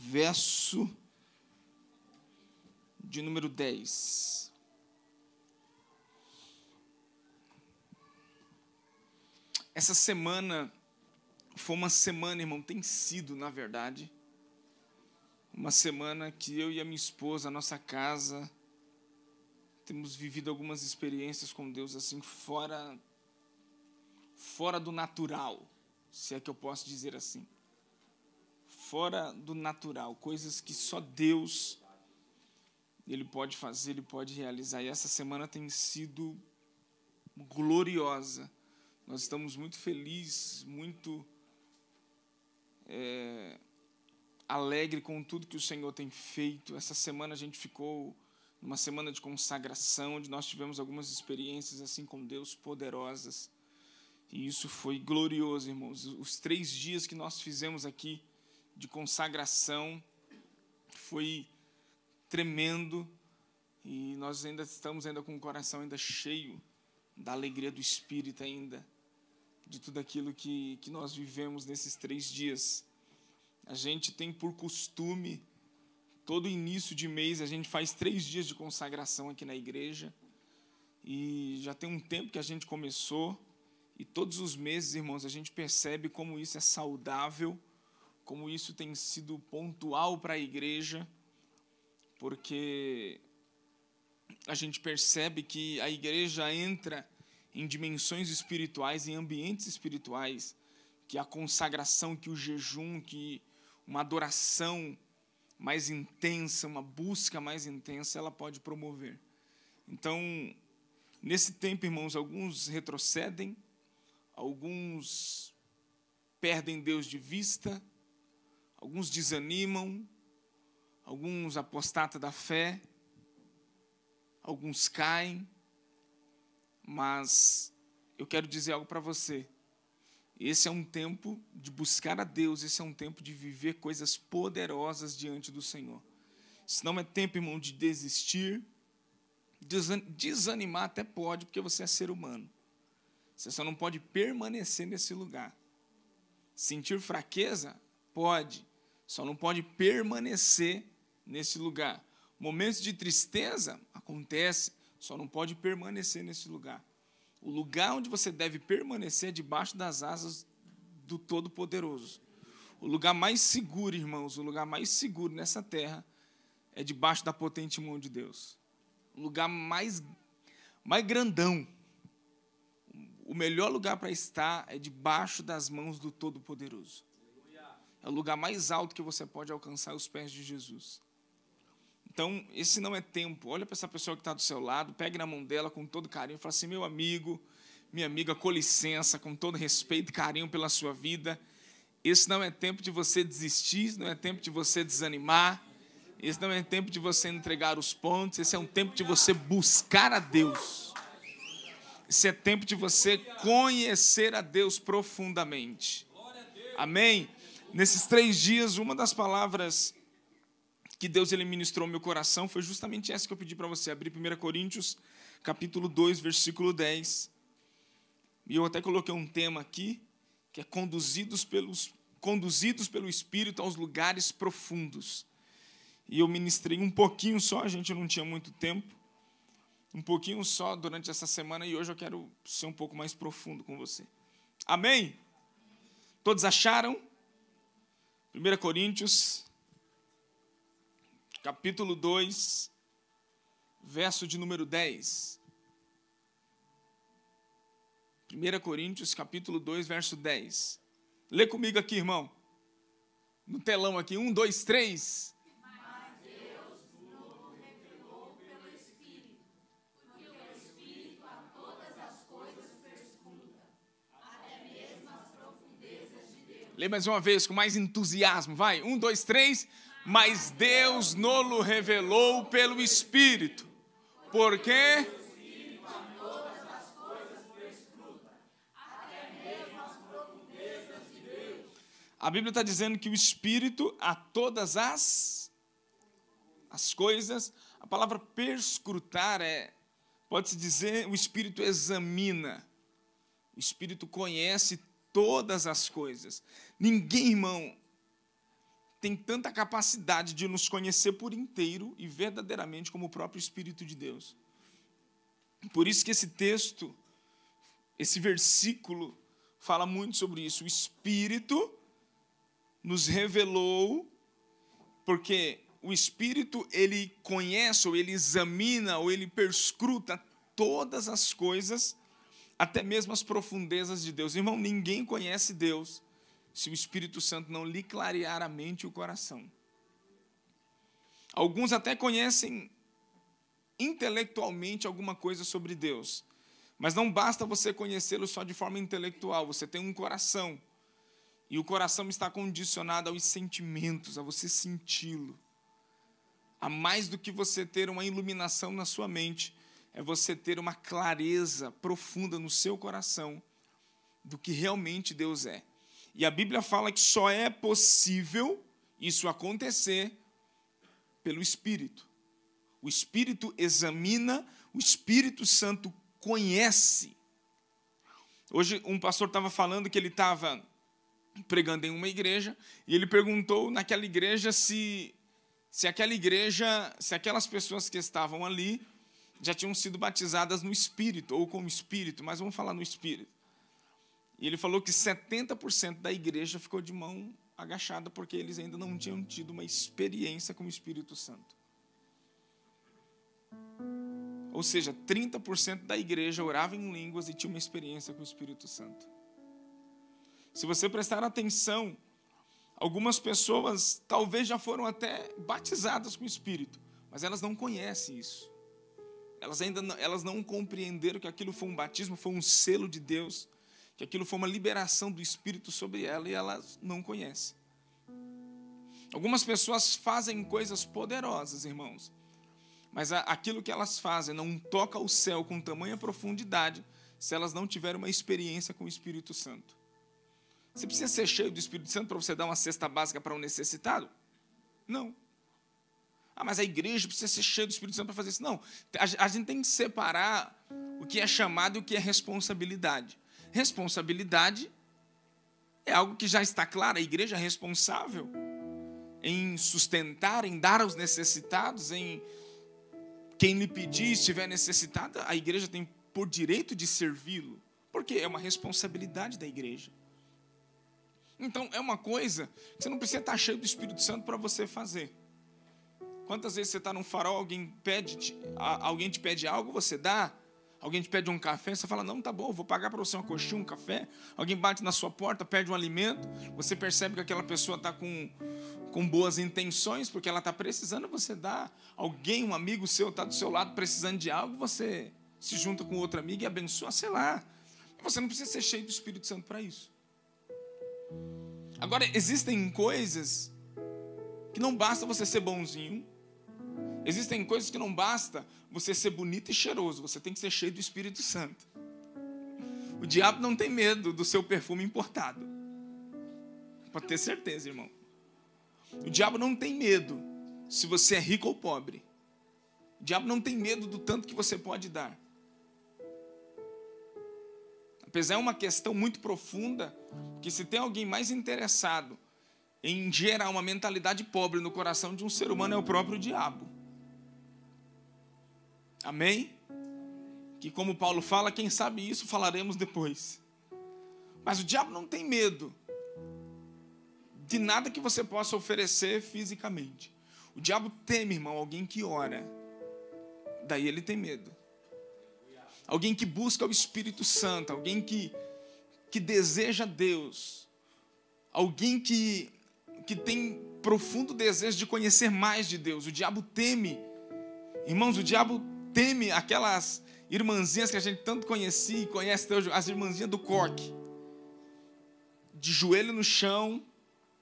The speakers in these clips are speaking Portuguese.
verso de número 10. Essa semana foi uma semana, irmão, tem sido, na verdade, uma semana que eu e a minha esposa, a nossa casa, temos vivido algumas experiências com Deus assim fora do natural, se é que eu posso dizer assim. Fora do natural, coisas que só Deus Ele pode fazer, Ele pode realizar. E essa semana tem sido gloriosa. Nós estamos muito felizes, muito alegre com tudo que o Senhor tem feito. Essa semana a gente ficou numa semana de consagração, onde nós tivemos algumas experiências assim com Deus poderosas. E isso foi glorioso, irmãos. Os 3 dias que nós fizemos aqui de consagração foi tremendo. E nós ainda estamos com o coração ainda cheio da alegria do Espírito ainda, de tudo aquilo que nós vivemos nesses 3 dias. A gente tem por costume, todo início de mês, a gente faz 3 dias de consagração aqui na igreja. E já tem um tempo que a gente começou. E todos os meses, irmãos, a gente percebe como isso é saudável, como isso tem sido pontual para a igreja, porque a gente percebe que a igreja entra em dimensões espirituais, em ambientes espirituais, que a consagração, que o jejum, que uma adoração mais intensa, uma busca mais intensa, ela pode promover. Então, nesse tempo, irmãos, alguns retrocedem, alguns perdem Deus de vista, alguns desanimam, alguns apostatam da fé, alguns caem, mas eu quero dizer algo para você. Esse é um tempo de buscar a Deus, esse é um tempo de viver coisas poderosas diante do Senhor. Isso não é tempo, irmão, de desistir, desanimar até pode, porque você é ser humano. Você só não pode permanecer nesse lugar. Sentir fraqueza? Pode, só não pode permanecer nesse lugar. Momentos de tristeza? Acontece, só não pode permanecer nesse lugar. O lugar onde você deve permanecer é debaixo das asas do Todo-Poderoso. O lugar mais seguro, irmãos, o lugar mais seguro nessa terra é debaixo da potente mão de Deus. O lugar mais grandão, o melhor lugar para estar é debaixo das mãos do Todo-Poderoso. É o lugar mais alto que você pode alcançar, os pés de Jesus. Então, esse não é tempo. Olha para essa pessoa que está do seu lado, pegue na mão dela com todo carinho, fala assim: meu amigo, minha amiga, com licença, com todo respeito e carinho pela sua vida. Esse não é tempo de você desistir, não é tempo de você desanimar, esse não é tempo de você entregar os pontos, esse é um tempo de você buscar a Deus. Esse é tempo de você conhecer a Deus profundamente. Amém? Nesses 3 dias, uma das palavras que Deus ele ministrou no meu coração foi justamente essa que eu pedi para você abrir, 1 Coríntios, capítulo 2, versículo 10. E eu até coloquei um tema aqui, que é conduzidos pelo Espírito aos lugares profundos. E eu ministrei um pouquinho só, a gente não tinha muito tempo, um pouquinho só durante essa semana, e hoje eu quero ser um pouco mais profundo com você. Amém? Todos acharam? 1 Coríntios, capítulo 2, verso de número 10. 1 Coríntios, capítulo 2, verso 10. Lê comigo aqui, irmão. No telão aqui, 1, 2, 3. Mas Deus nos revelou pelo Espírito, porque o Espírito a todas as coisas perscruta, até mesmo as profundezas de Deus. Lê mais uma vez, com mais entusiasmo, vai. 1, 2, 3. Mas Deus nos revelou pelo Espírito. Por quê? A Bíblia está dizendo que o Espírito a todas as coisas. A palavra perscrutar pode-se dizer, o Espírito examina. O Espírito conhece todas as coisas. Ninguém, irmão, tem tanta capacidade de nos conhecer por inteiro e verdadeiramente como o próprio Espírito de Deus. Por isso que esse texto, esse versículo, fala muito sobre isso. O Espírito nos revelou, porque o Espírito, ele conhece, ou ele examina, ou ele perscruta todas as coisas, até mesmo as profundezas de Deus. Irmão, ninguém conhece Deus se o Espírito Santo não lhe clarear a mente e o coração. Alguns até conhecem intelectualmente alguma coisa sobre Deus, mas não basta você conhecê-lo só de forma intelectual, você tem um coração, e o coração está condicionado aos sentimentos, a você senti-lo. A mais do que você ter uma iluminação na sua mente, é você ter uma clareza profunda no seu coração do que realmente Deus é. E a Bíblia fala que só é possível isso acontecer pelo Espírito. O Espírito examina, o Espírito Santo conhece. Hoje um pastor estava falando que ele estava pregando em uma igreja, e ele perguntou naquela igreja se aquelas pessoas que estavam ali já tinham sido batizadas no Espírito, ou com o Espírito, mas vamos falar no Espírito. E ele falou que 70% da igreja ficou de mão agachada, porque eles ainda não tinham tido uma experiência com o Espírito Santo. Ou seja, 30% da igreja orava em línguas e tinha uma experiência com o Espírito Santo. Se você prestar atenção, algumas pessoas talvez já foram até batizadas com o Espírito, mas elas não conhecem isso. Elas não compreenderam que aquilo foi um batismo, foi um selo de Deus, que aquilo foi uma liberação do Espírito sobre ela, e elas não conhecem. Algumas pessoas fazem coisas poderosas, irmãos, mas aquilo que elas fazem não toca o céu com tamanha profundidade se elas não tiverem uma experiência com o Espírito Santo. Você precisa ser cheio do Espírito Santo para você dar uma cesta básica para um necessitado? Não. Mas a igreja precisa ser cheia do Espírito Santo para fazer isso. Não, a gente tem que separar o que é chamado e o que é responsabilidade. Responsabilidade é algo que já está claro, a igreja é responsável em sustentar, em dar aos necessitados, em quem lhe pedir, estiver necessitado, a igreja tem por direito de servi-lo, porque é uma responsabilidade da igreja. Então, é uma coisa que você não precisa estar cheio do Espírito Santo para você fazer. Quantas vezes você está num farol, alguém te pede algo, você dá? Alguém te pede um café, você fala, não, tá bom, vou pagar para você uma coxinha, um café. Alguém bate na sua porta, pede um alimento, você percebe que aquela pessoa está com boas intenções, porque ela está precisando, você dá. Alguém, um amigo seu, está do seu lado precisando de algo, você se junta com outro amigo e abençoa, sei lá. Você não precisa ser cheio do Espírito Santo para isso. Agora, existem coisas que não basta você ser bonzinho. Existem coisas que não basta você ser bonito e cheiroso. Você tem que ser cheio do Espírito Santo. O diabo não tem medo do seu perfume importado. Pode ter certeza, irmão. O diabo não tem medo se você é rico ou pobre. O diabo não tem medo do tanto que você pode dar. Apesar, é uma questão muito profunda, que se tem alguém mais interessado em gerar uma mentalidade pobre no coração de um ser humano, é o próprio diabo. Amém? Que, como Paulo fala, quem sabe isso falaremos depois. Mas o diabo não tem medo de nada que você possa oferecer fisicamente. O diabo teme, irmão, alguém que ora. Daí ele tem medo. Alguém que busca o Espírito Santo, alguém que deseja Deus, alguém que tem profundo desejo de conhecer mais de Deus. O diabo teme, irmãos, o diabo teme aquelas irmãzinhas que a gente tanto conhecia e conhece até hoje, as irmãzinhas do coque, de joelho no chão,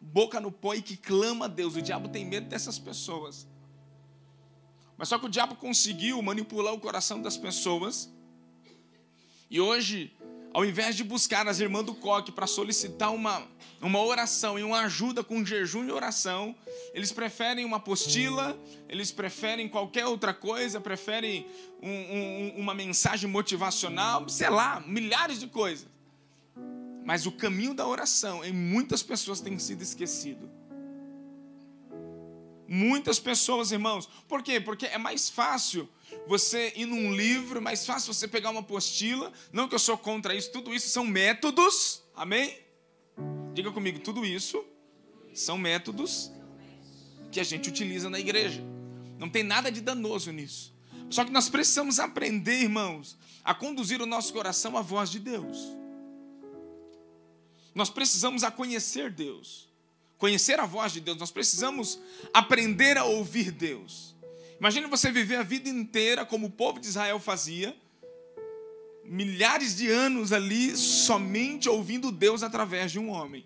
boca no pó e que clama a Deus. O diabo tem medo dessas pessoas. Mas só que o diabo conseguiu manipular o coração das pessoas. E hoje, ao invés de buscar as irmãs do coque para solicitar uma oração e uma ajuda com jejum e oração, eles preferem uma apostila, eles preferem qualquer outra coisa, preferem uma mensagem motivacional, sei lá, milhares de coisas. Mas o caminho da oração em muitas pessoas tem sido esquecido. Muitas pessoas, irmãos. Por quê? Porque é mais fácil você ir num livro, é mais fácil você pegar uma apostila. Não que eu sou contra isso, tudo isso são métodos. Amém? Diga comigo, tudo isso são métodos que a gente utiliza na igreja. Não tem nada de danoso nisso. Só que nós precisamos aprender, irmãos, a conduzir o nosso coração à voz de Deus. Nós precisamos a conhecer Deus. Conhecer a voz de Deus. Nós precisamos aprender a ouvir Deus. Imagine você viver a vida inteira como o povo de Israel fazia. Milhares de anos ali somente ouvindo Deus através de um homem.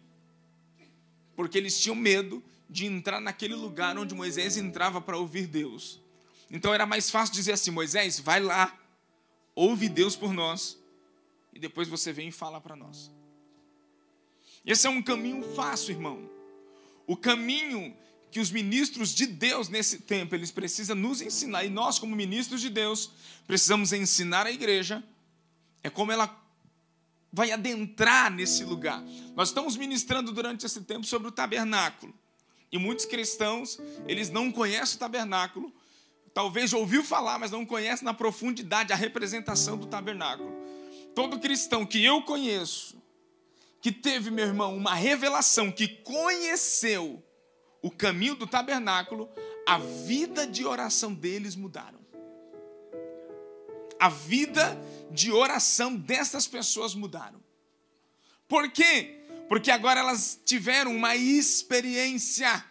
Porque eles tinham medo de entrar naquele lugar onde Moisés entrava para ouvir Deus. Então era mais fácil dizer assim: Moisés, vai lá, ouve Deus por nós, e depois você vem e fala para nós. Esse é um caminho fácil, irmão. O caminho que os ministros de Deus nesse tempo, eles precisam nos ensinar, e nós como ministros de Deus, precisamos ensinar a igreja, é como ela vai adentrar nesse lugar. Nós estamos ministrando durante esse tempo sobre o tabernáculo. E muitos cristãos, eles não conhecem o tabernáculo. Talvez já ouviu falar, mas não conhecem na profundidade a representação do tabernáculo. Todo cristão que eu conheço, que teve, meu irmão, uma revelação, que conheceu o caminho do tabernáculo, a vida de oração deles mudaram. A vida de oração dessas pessoas mudaram. Por quê? Porque agora elas tiveram uma experiência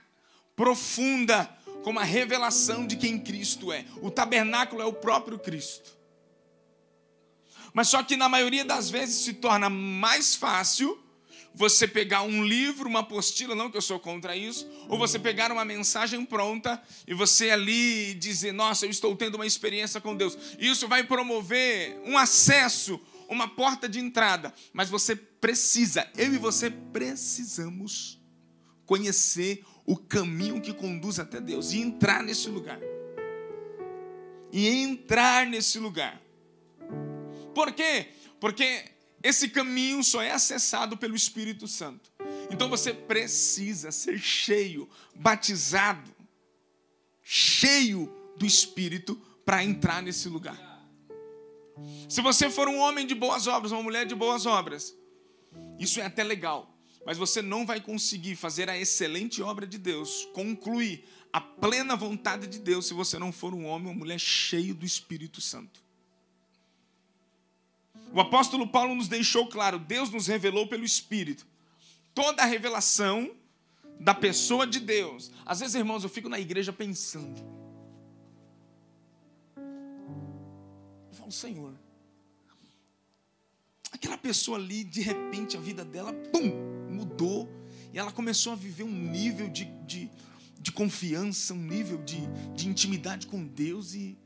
profunda com a revelação de quem Cristo é. O tabernáculo é o próprio Cristo. Mas só que na maioria das vezes se torna mais fácil você pegar um livro, uma apostila, não que eu sou contra isso, ou você pegar uma mensagem pronta e você ali dizer: nossa, eu estou tendo uma experiência com Deus. Isso vai promover um acesso, uma porta de entrada. Mas você precisa, eu e você precisamos conhecer o caminho que conduz até Deus e entrar nesse lugar. E entrar nesse lugar. Por quê? Porque esse caminho só é acessado pelo Espírito Santo. Então você precisa ser cheio, batizado, cheio do Espírito para entrar nesse lugar. Se você for um homem de boas obras, uma mulher de boas obras, isso é até legal, mas você não vai conseguir fazer a excelente obra de Deus, concluir a plena vontade de Deus, se você não for um homem ou uma mulher cheio do Espírito Santo. O apóstolo Paulo nos deixou claro, Deus nos revelou pelo Espírito. Toda a revelação da pessoa de Deus. Às vezes, irmãos, eu fico na igreja pensando. Eu falo: Senhor, aquela pessoa ali, de repente, a vida dela, mudou. E ela começou a viver um nível de confiança, um nível de intimidade com Deus. E,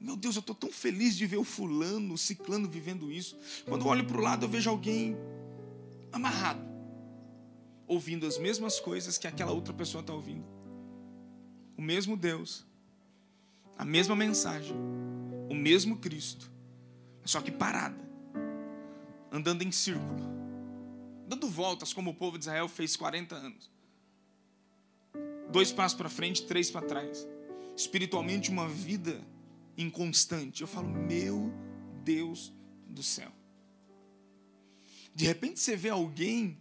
meu Deus, eu estou tão feliz de ver o fulano, o ciclano vivendo isso. Quando eu olho para o lado, eu vejo alguém amarrado, ouvindo as mesmas coisas que aquela outra pessoa está ouvindo. O mesmo Deus, a mesma mensagem, o mesmo Cristo, só que parada, andando em círculo, dando voltas como o povo de Israel fez 40 anos. 2 passos para frente, 3 para trás. Espiritualmente, uma vida inconstante. Eu falo: meu Deus do céu. De repente você vê alguém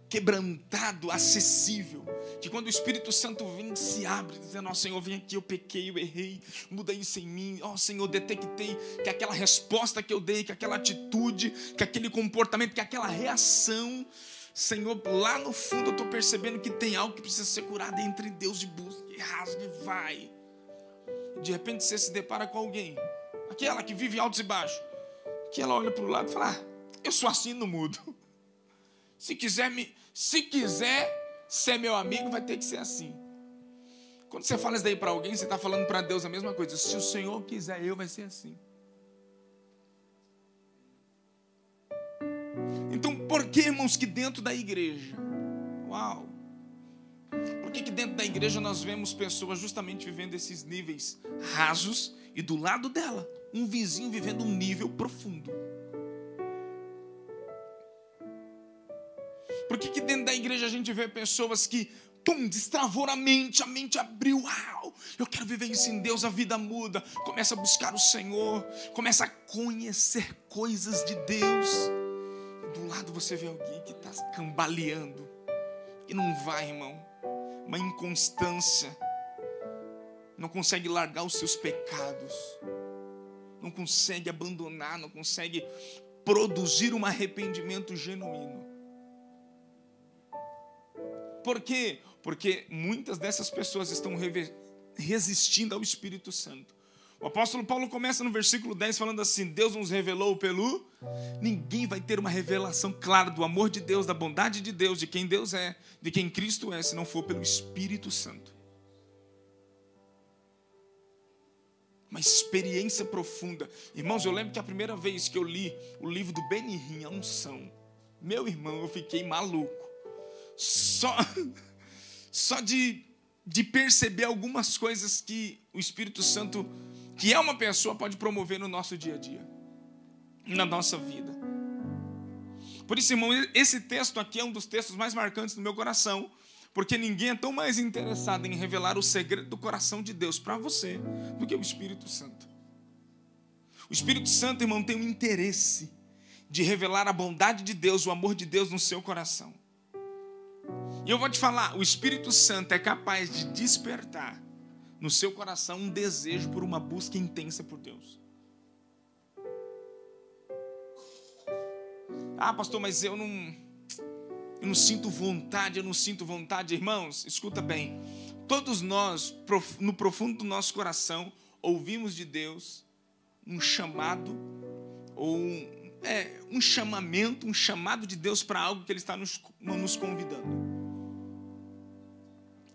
quebrantado, acessível, que quando o Espírito Santo vem, se abre, dizendo: ó Senhor, vem aqui, eu pequei, eu errei, muda isso em mim. Ó Senhor, detectei que aquela resposta que eu dei, que aquela atitude, que aquele comportamento, que aquela reação, Senhor, lá no fundo eu estou percebendo que tem algo que precisa ser curado entre Deus, e busca, e rasga, e vai. De repente você se depara com alguém, aquela que vive altos e baixos, que ela olha para o lado e fala: eu sou assim, não mudo. Se quiser ser meu amigo, vai ter que ser assim. Quando você fala isso daí para alguém, você está falando para Deus a mesma coisa. Se o Senhor quiser, vai ser assim. Então, por que, irmãos, que dentro da igreja, por que dentro da igreja nós vemos pessoas justamente vivendo esses níveis rasos e do lado dela, um vizinho vivendo um nível profundo? Por que dentro da igreja a gente vê pessoas que destravou a mente abriu. Uau, eu quero viver isso em Deus, a vida muda. Começa a buscar o Senhor, começa a conhecer coisas de Deus. E do lado você vê alguém que está cambaleando, que não vai, irmão. Uma inconstância, não consegue largar os seus pecados, não consegue abandonar, não consegue produzir um arrependimento genuíno. Por quê? Porque muitas dessas pessoas estão resistindo ao Espírito Santo. O apóstolo Paulo começa no versículo 10 falando assim: Deus nos revelou pelo... Ninguém vai ter uma revelação clara do amor de Deus, da bondade de Deus, de quem Deus é, de quem Cristo é, se não for pelo Espírito Santo. Uma experiência profunda. Irmãos, eu lembro que a primeira vez que eu li o livro do Benny Hinn, A Unção, meu irmão, eu fiquei maluco. Só de perceber algumas coisas que o Espírito Santo, que é uma pessoa, pode promover no nosso dia a dia, na nossa vida. Por isso, irmão, esse texto aqui é um dos textos mais marcantes do meu coração, porque ninguém é tão mais interessado em revelar o segredo do coração de Deus para você do que o Espírito Santo. O Espírito Santo, irmão, tem um interesse de revelar a bondade de Deus, o amor de Deus no seu coração. E eu vou te falar, o Espírito Santo é capaz de despertar no seu coração um desejo por uma busca intensa por Deus. Ah, pastor, mas eu não sinto vontade, Irmãos, escuta bem. Todos nós, no profundo do nosso coração, ouvimos de Deus um chamado, ou um chamamento, um chamado de Deus para algo que Ele está nos convidando.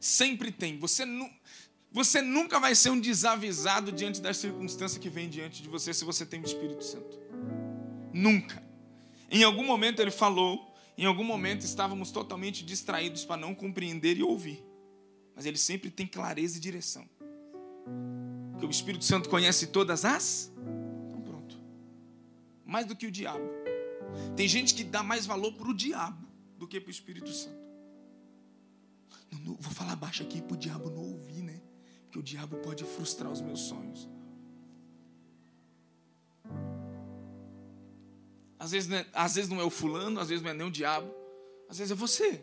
Sempre tem. Você nunca vai ser um desavisado diante das circunstâncias que vem diante de você se você tem o Espírito Santo. Nunca. Em algum momento Ele falou, em algum momento estávamos totalmente distraídos para não compreender e ouvir. Mas Ele sempre tem clareza e direção. Porque o Espírito Santo conhece todas as... Então pronto. Mais do que o diabo. Tem gente que dá mais valor para o diabo do que para o Espírito Santo. Não, vou falar baixo aqui para o diabo não ouvir, né? Porque o diabo pode frustrar os meus sonhos. Às vezes não é o fulano, às vezes não é nem o diabo, às vezes é você.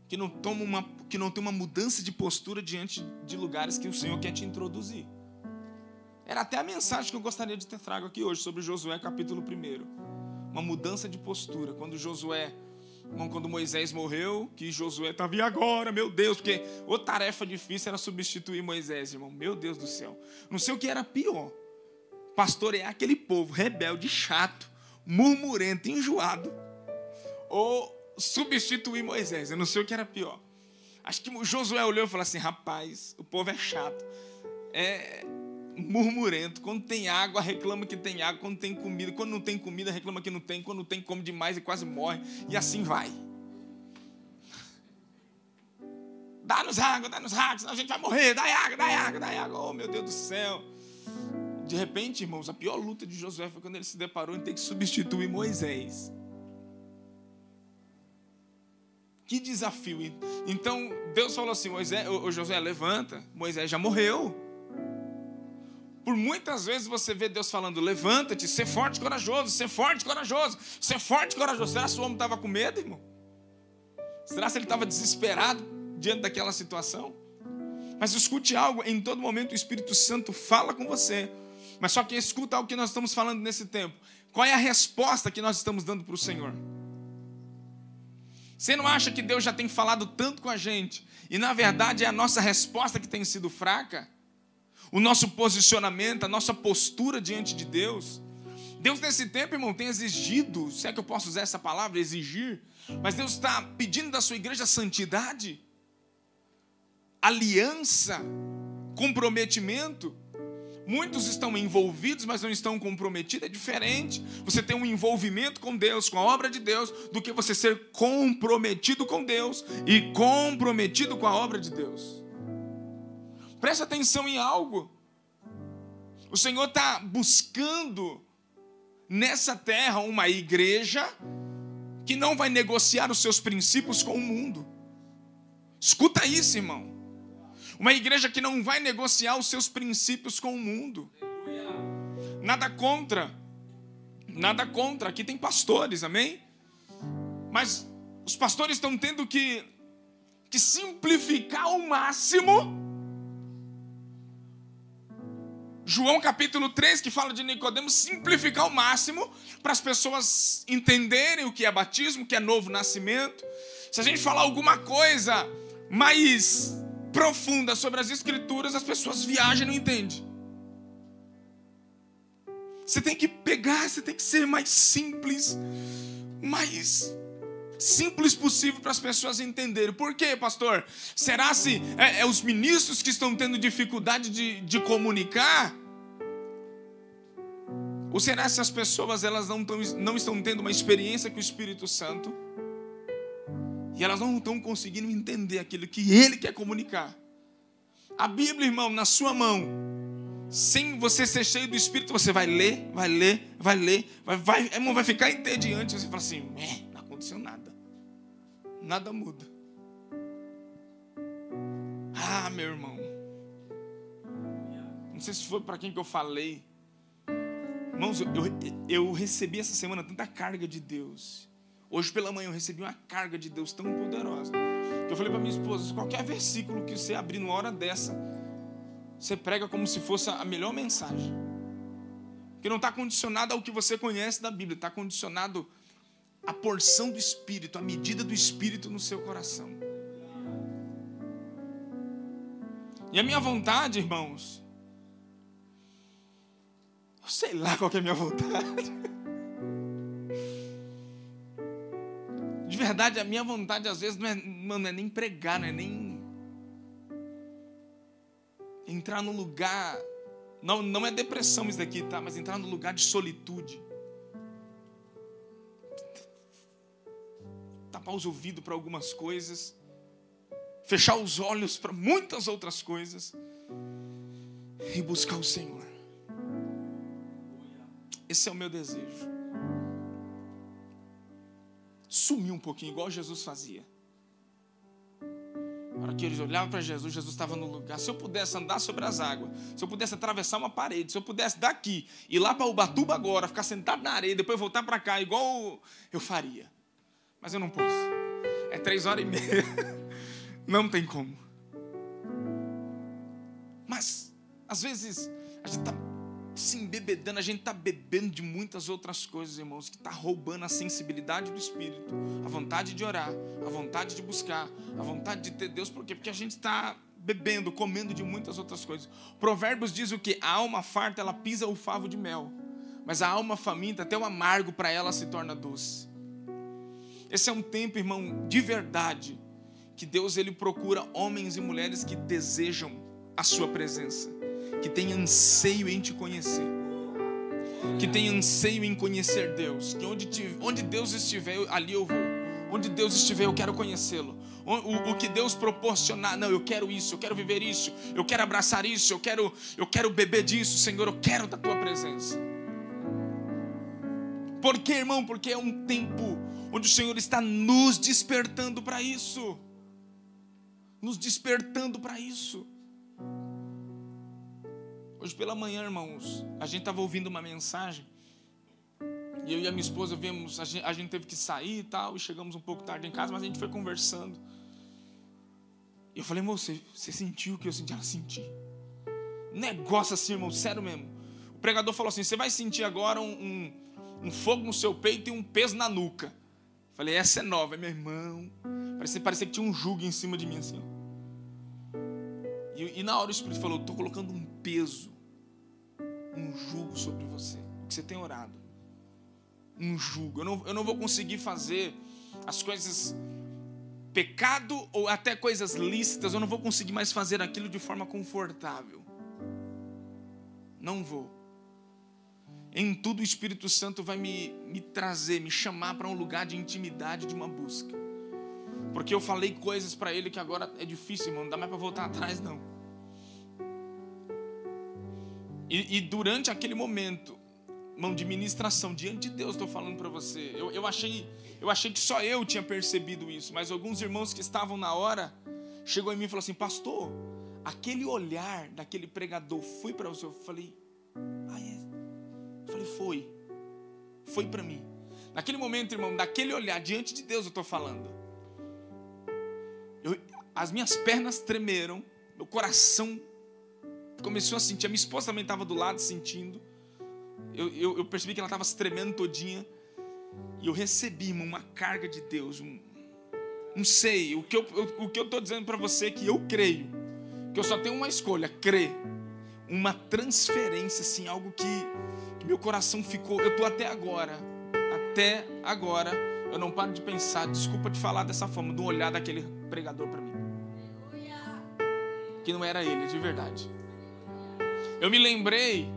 Que não tem uma mudança de postura diante de lugares que o Senhor quer te introduzir. Era até a mensagem que eu gostaria de ter trago aqui hoje sobre Josué capítulo 1. Uma mudança de postura. Quando Moisés morreu, que Josué estava, e agora, meu Deus, porque a tarefa difícil era substituir Moisés, irmão, meu Deus do céu. Não sei o que era pior, pastorear aquele povo rebelde, chato, murmurento, enjoado, ou substituir Moisés, eu não sei o que era pior. Acho que Josué olhou e falou assim: rapaz, o povo é chato, é murmurento, quando tem água reclama que tem água, quando tem comida, quando não tem comida reclama que não tem, quando não tem come demais e quase morre, e assim vai. Dá-nos água, senão a gente vai morrer, dá água, oh meu Deus do céu. De repente, irmãos, a pior luta de Josué foi quando ele se deparou em ter que substituir Moisés. Que desafio. Então Deus falou assim: Josué, levanta, Moisés já morreu. Por muitas vezes você vê Deus falando: levanta-te, ser forte e corajoso, ser forte e corajoso, ser forte e corajoso. Será que o homem estava com medo, irmão? Será que ele estava desesperado diante daquela situação? Mas escute algo, em todo momento o Espírito Santo fala com você. Mas só que escuta algo que nós estamos falando nesse tempo. Qual é a resposta que nós estamos dando para o Senhor? Você não acha que Deus já tem falado tanto com a gente e na verdade é a nossa resposta que tem sido fraca? O nosso posicionamento, a nossa postura diante de Deus. Deus nesse tempo, irmão, tem exigido, se é que eu posso usar essa palavra, exigir, mas Deus está pedindo da sua igreja santidade, aliança, comprometimento. Muitos estão envolvidos, mas não estão comprometidos. É diferente você ter um envolvimento com Deus, com a obra de Deus, do que você ser comprometido com Deus e comprometido com a obra de Deus. Presta atenção em algo. O Senhor está buscando nessa terra uma igreja que não vai negociar os seus princípios com o mundo. Escuta isso, irmão. Uma igreja que não vai negociar os seus princípios com o mundo. Nada contra. Nada contra. Aqui tem pastores, amém? Mas os pastores estão tendo que simplificar ao máximo. João capítulo 3, que fala de Nicodemo, simplificar ao máximo para as pessoas entenderem o que é batismo, o que é novo nascimento. Se a gente falar alguma coisa mais profunda sobre as Escrituras, as pessoas viajam e não entendem. Você tem que pegar, você tem que ser mais simples possível para as pessoas entenderem. Por quê, pastor? Será se os ministros que estão tendo dificuldade de comunicar? Ou será se as pessoas elas não estão tendo uma experiência com o Espírito Santo e elas não estão conseguindo entender aquilo que Ele quer comunicar? A Bíblia, irmão, na sua mão, sem você ser cheio do Espírito, você vai ler, irmão, vai ficar entediante. Você fala assim, não aconteceu nada. Nada muda. Ah, meu irmão. Não sei se foi para quem que eu falei. Irmãos, eu recebi essa semana tanta carga de Deus. Hoje pela manhã eu recebi uma carga de Deus tão poderosa. Que eu falei para minha esposa, qualquer versículo que você abrir numa hora dessa, você prega como se fosse a melhor mensagem. Porque não está condicionado ao que você conhece da Bíblia. Está condicionado à porção do Espírito, à medida do Espírito no seu coração. E a minha vontade, irmãos, eu sei lá qual que é a minha vontade. De verdade, a minha vontade às vezes não é nem pregar, não é nem entrar no lugar, não é depressão isso daqui, tá? Mas entrar no lugar de solitude. Tapar os ouvidos para algumas coisas, fechar os olhos para muitas outras coisas e buscar o Senhor. Esse é o meu desejo. Sumir um pouquinho, igual Jesus fazia. Na hora que eles olhavam para Jesus, Jesus estava no lugar. Se eu pudesse andar sobre as águas, se eu pudesse atravessar uma parede, se eu pudesse daqui, ir lá para Ubatuba agora, ficar sentado na areia, depois voltar para cá, igual eu faria. Mas eu não posso. É 3h30. Não tem como. Mas, às vezes, a gente está se embebedando, a gente está bebendo de muitas outras coisas, irmãos, que está roubando a sensibilidade do Espírito, a vontade de orar, a vontade de buscar, a vontade de ter Deus. Por quê? Porque a gente está bebendo, comendo de muitas outras coisas. Provérbios diz o quê? A alma farta, ela pisa o favo de mel, mas a alma faminta, até o amargo para ela se torna doce. Esse é um tempo, irmão, de verdade, que Deus ele procura homens e mulheres que desejam a sua presença, que tem anseio em te conhecer, que tem anseio em conhecer Deus, que onde Deus estiver, ali eu vou. Onde Deus estiver, eu quero conhecê-lo. O que Deus proporcionar, não, eu quero isso, eu quero viver isso, eu quero abraçar isso, eu quero beber disso, Senhor, eu quero da tua presença. Por quê, irmão? Porque é um tempo onde o Senhor está nos despertando para isso. Nos despertando para isso. Hoje pela manhã, irmãos, a gente estava ouvindo uma mensagem. E eu e a minha esposa vimos, a gente teve que sair e tal, e chegamos um pouco tarde em casa, mas a gente foi conversando. E eu falei, moço, você sentiu o que eu senti? Ela senti. Negócio assim, irmão, sério mesmo. O pregador falou assim, você vai sentir agora um fogo no seu peito e um peso na nuca. Eu falei, essa é nova, meu irmão. Parecia que tinha um jugo em cima de mim assim, ó. E na hora o Espírito falou, estou colocando um peso, um jugo sobre você, que você tem orado. Um jugo. Eu não vou conseguir fazer as coisas, pecado ou até coisas lícitas, eu não vou conseguir mais fazer aquilo de forma confortável. Não vou. Em tudo o Espírito Santo vai me trazer, me chamar para um lugar de intimidade, de uma busca. Porque eu falei coisas para ele que agora é difícil, irmão, não dá mais para voltar atrás, não. E durante aquele momento, irmão, de ministração, diante de Deus, estou falando para você, Eu achei que só eu tinha percebido isso, mas alguns irmãos que estavam na hora chegou em mim e falou assim: pastor, aquele olhar daquele pregador foi para você? Eu falei: ah, é? Eu falei: foi para mim. Naquele momento, irmão, daquele olhar, diante de Deus eu estou falando, as minhas pernas tremeram, meu coração começou a sentir, a minha esposa também estava do lado sentindo, eu percebi que ela estava se tremendo todinha, e eu recebi, irmão, uma carga de Deus, não sei, o que eu estou dizendo para você é que eu creio, que eu só tenho uma escolha, crer, uma transferência, assim, algo que meu coração ficou, eu estou até agora, eu não paro de pensar, desculpa te falar dessa forma, do olhar daquele pregador para mim, que não era ele, de verdade. Eu me lembrei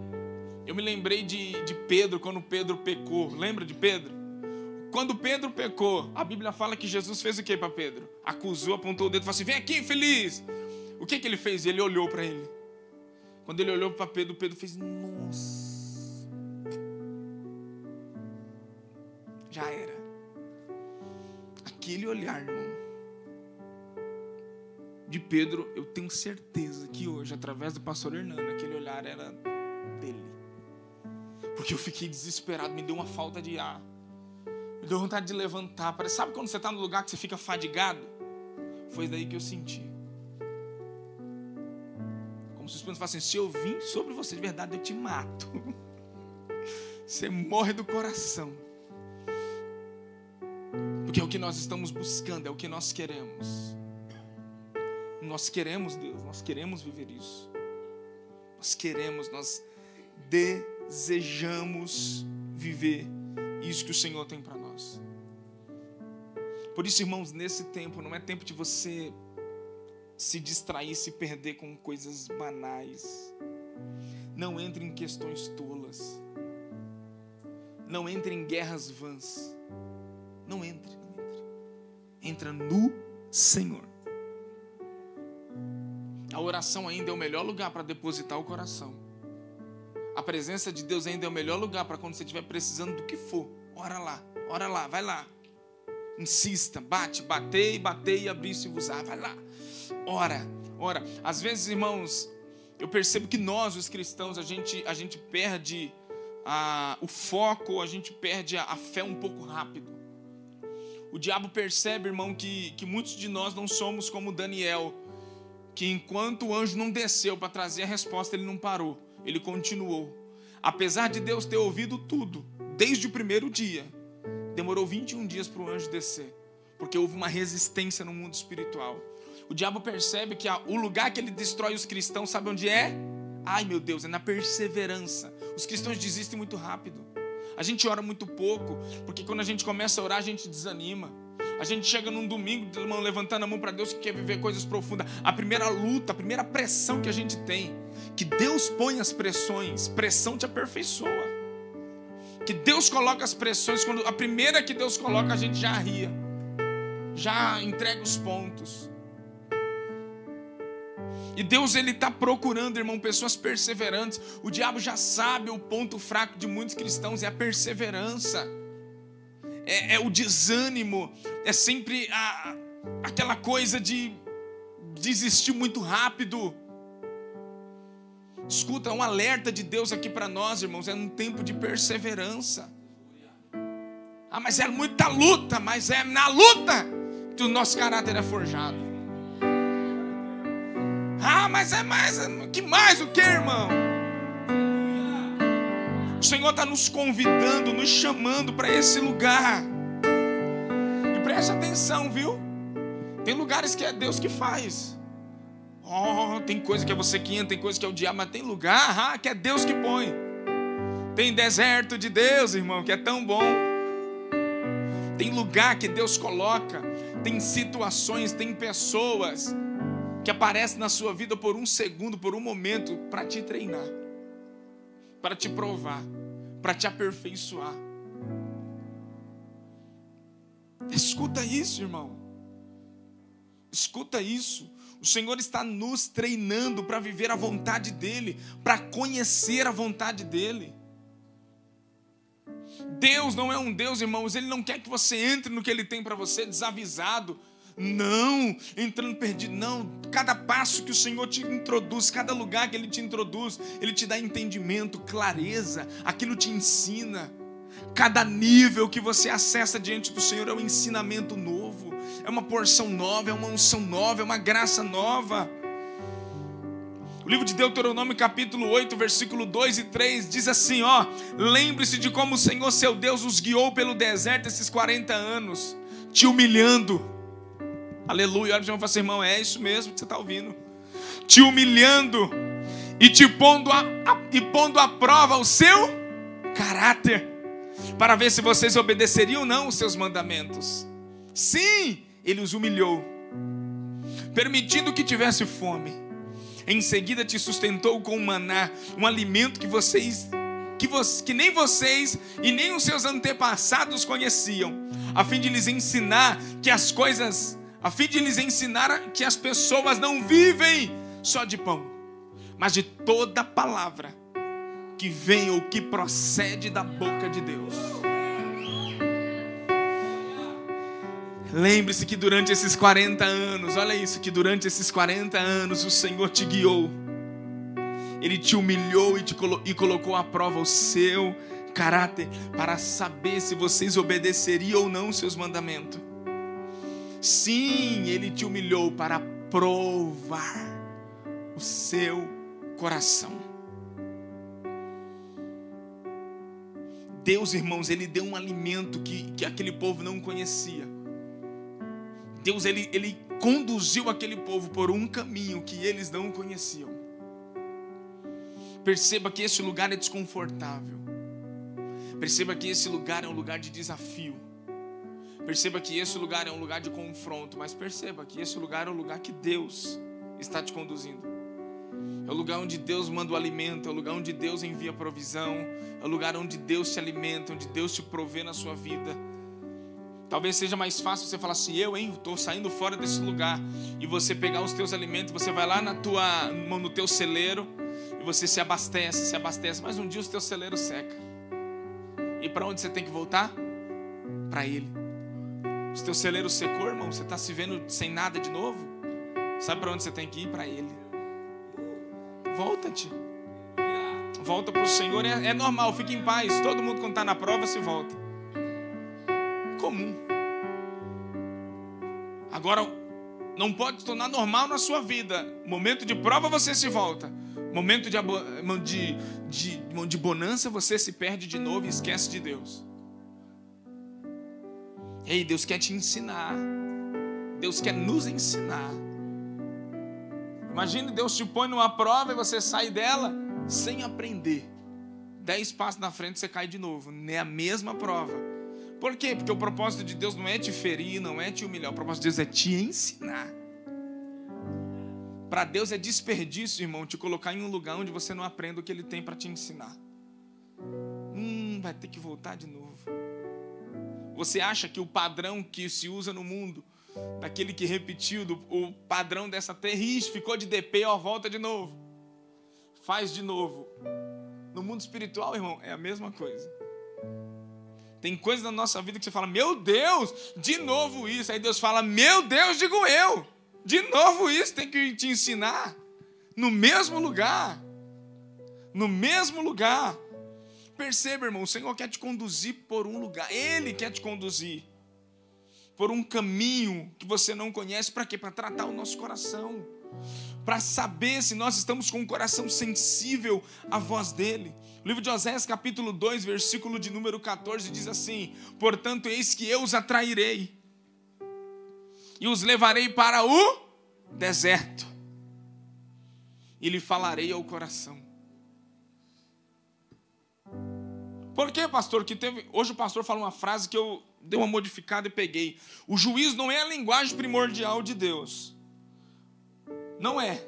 de Pedro, quando Pedro pecou. Lembra de Pedro? Quando Pedro pecou, a Bíblia fala que Jesus fez o que para Pedro? Acusou, apontou o dedo e falou assim: vem aqui, infeliz. O que ele fez? Ele olhou para ele. Quando ele olhou para Pedro, Pedro fez: nossa, já era. Aquele olhar, irmão, de Pedro, eu tenho certeza que hoje, através do pastor Hernando, aquele olhar era dele. Porque eu fiquei desesperado, me deu uma falta de ar, me deu vontade de levantar. Sabe quando você está no lugar que você fica fadigado? Foi daí que eu senti. Como se os Espíritos falassem: se eu vim sobre você de verdade, eu te mato. Você morre do coração. Porque é o que nós estamos buscando, é o que nós queremos. Nós queremos, Deus, nós queremos viver isso. Nós desejamos viver isso que o Senhor tem para nós. Por isso, irmãos, nesse tempo, não é tempo de você se distrair, se perder com coisas banais. Não entre em questões tolas. Não entre em guerras vãs. Não entre. Entra no Senhor. A oração ainda é o melhor lugar para depositar o coração. A presença de Deus ainda é o melhor lugar para quando você estiver precisando do que for. Ora lá, vai lá. Insista, batei e abri-se-vos-á. Vai lá, ora. Às vezes, irmãos, eu percebo que nós, os cristãos, a gente perde o foco, a gente perde a fé um pouco rápido. O diabo percebe, irmão, que muitos de nós não somos como Daniel, que enquanto o anjo não desceu para trazer a resposta, ele não parou, ele continuou. Apesar de Deus ter ouvido tudo, desde o primeiro dia, demorou 21 dias para o anjo descer, porque houve uma resistência no mundo espiritual. O diabo percebe que o lugar que ele destrói os cristãos, sabe onde é? Ai, meu Deus, é na perseverança. Os cristãos desistem muito rápido. A gente ora muito pouco, porque quando a gente começa a orar, a gente desanima. A gente chega num domingo, irmão, levantando a mão para Deus, que quer viver coisas profundas. A primeira luta, a primeira pressão que a gente tem, que Deus põe as pressões, pressão te aperfeiçoa. Que Deus coloca as pressões, quando a primeira que Deus coloca, a gente já arria, já entrega os pontos. E Deus, Ele está procurando, irmão, pessoas perseverantes. O diabo já sabe o ponto fraco de muitos cristãos, é a perseverança. É o desânimo, é sempre aquela coisa de desistir muito rápido. Escuta, um alerta de Deus aqui para nós, irmãos, é um tempo de perseverança. Mas é muita luta, mas é na luta que o nosso caráter é forjado. Mas é mais, que mais o que, irmão? O Senhor está nos convidando, nos chamando para esse lugar. E preste atenção, viu? Tem lugares que é Deus que faz. Tem coisa que é você que entra, tem coisa que é o diabo, mas tem lugar que é Deus que põe. Tem deserto de Deus, irmão, que é tão bom. Tem lugar que Deus coloca, tem situações, tem pessoas que aparecem na sua vida por um segundo, por um momento, para te treinar, para te provar, para te aperfeiçoar. Escuta isso, irmão. Escuta isso. O Senhor está nos treinando para viver a vontade dEle, para conhecer a vontade dEle. Deus não é um Deus, irmãos, Ele não quer que você entre no que Ele tem para você desavisado. Não, entrando perdido, não. Cada passo que o Senhor te introduz, cada lugar que Ele te introduz, Ele te dá entendimento, clareza, aquilo te ensina. Cada nível que você acessa diante do Senhor é um ensinamento novo, é uma porção nova, é uma unção nova, é uma graça nova. O livro de Deuteronômio capítulo 8, versículo 2 e 3 diz assim, lembre-se de como o Senhor seu Deus os guiou pelo deserto esses 40 anos, te humilhando. Aleluia, olha para o irmão e fala assim, irmão, é isso mesmo que você está ouvindo. Te humilhando e te pondo à prova o seu caráter, para ver se vocês obedeceriam ou não os seus mandamentos. Sim, Ele os humilhou, permitindo que tivesse fome. Em seguida te sustentou com maná, um alimento que nem vocês e nem os seus antepassados conheciam, a fim de lhes ensinar que as pessoas não vivem só de pão, mas de toda palavra que vem ou que procede da boca de Deus. Lembre-se que durante esses 40 anos, olha isso, que durante esses 40 anos o Senhor te guiou. Ele te humilhou e colocou à prova o seu caráter para saber se vocês obedeceriam ou não os seus mandamentos. Sim, Ele te humilhou para provar o seu coração. Deus, irmãos, Ele deu um alimento que aquele povo não conhecia. Deus, ele conduziu aquele povo por um caminho que eles não conheciam. Perceba que esse lugar é desconfortável. Perceba que esse lugar é um lugar de desafio. Perceba que esse lugar é um lugar de confronto. Mas perceba que esse lugar é o lugar que Deus está te conduzindo. É o lugar onde Deus manda o alimento. É o lugar onde Deus envia a provisão. É o lugar onde Deus te alimenta, onde Deus te provê na sua vida. Talvez seja mais fácil você falar assim, estou saindo fora desse lugar. E você pegar os teus alimentos, você vai lá no teu celeiro e você se abastece. Mas um dia os teus celeiros secam. E para onde você tem que voltar? Para Ele. Os teus celeiros secou, irmão, você está se vendo sem nada de novo? Sabe para onde você tem que ir? Para Ele. Volta-te. Volta para o Senhor, é normal, fique em paz. Todo mundo quando está na prova se volta. Comum. Agora, não pode se tornar normal na sua vida. Momento de prova você se volta. Momento de bonança você se perde de novo e esquece de Deus. Ei, Deus quer te ensinar. Deus quer nos ensinar. Imagine Deus te põe numa prova e você sai dela sem aprender. 10 passos na frente você cai de novo. É a mesma prova. Por quê? Porque o propósito de Deus não é te ferir, não é te humilhar. O propósito de Deus é te ensinar. Para Deus é desperdício, irmão, te colocar em um lugar onde você não aprende o que Ele tem para te ensinar. Vai ter que voltar de novo. Você acha que o padrão que se usa no mundo, daquele que repetiu, o padrão dessa terrível, ficou de DP, volta de novo. Faz de novo. No mundo espiritual, irmão, é a mesma coisa. Tem coisas na nossa vida que você fala, meu Deus, de novo isso. Aí Deus fala, meu Deus, digo eu, de novo isso, tem que te ensinar. No mesmo lugar. No mesmo lugar. Perceba, irmão, o Senhor quer te conduzir por um lugar. Ele quer te conduzir por um caminho que você não conhece. Para quê? Para tratar o nosso coração. Para saber se nós estamos com um coração sensível à voz dEle. O livro de Oséias, capítulo 2, versículo de número 14, diz assim: portanto, eis que eu os atrairei e os levarei para o deserto e lhe falarei ao coração. Por que, pastor? Hoje o pastor fala uma frase que eu dei uma modificada e peguei. O juízo não é a linguagem primordial de Deus. Não é.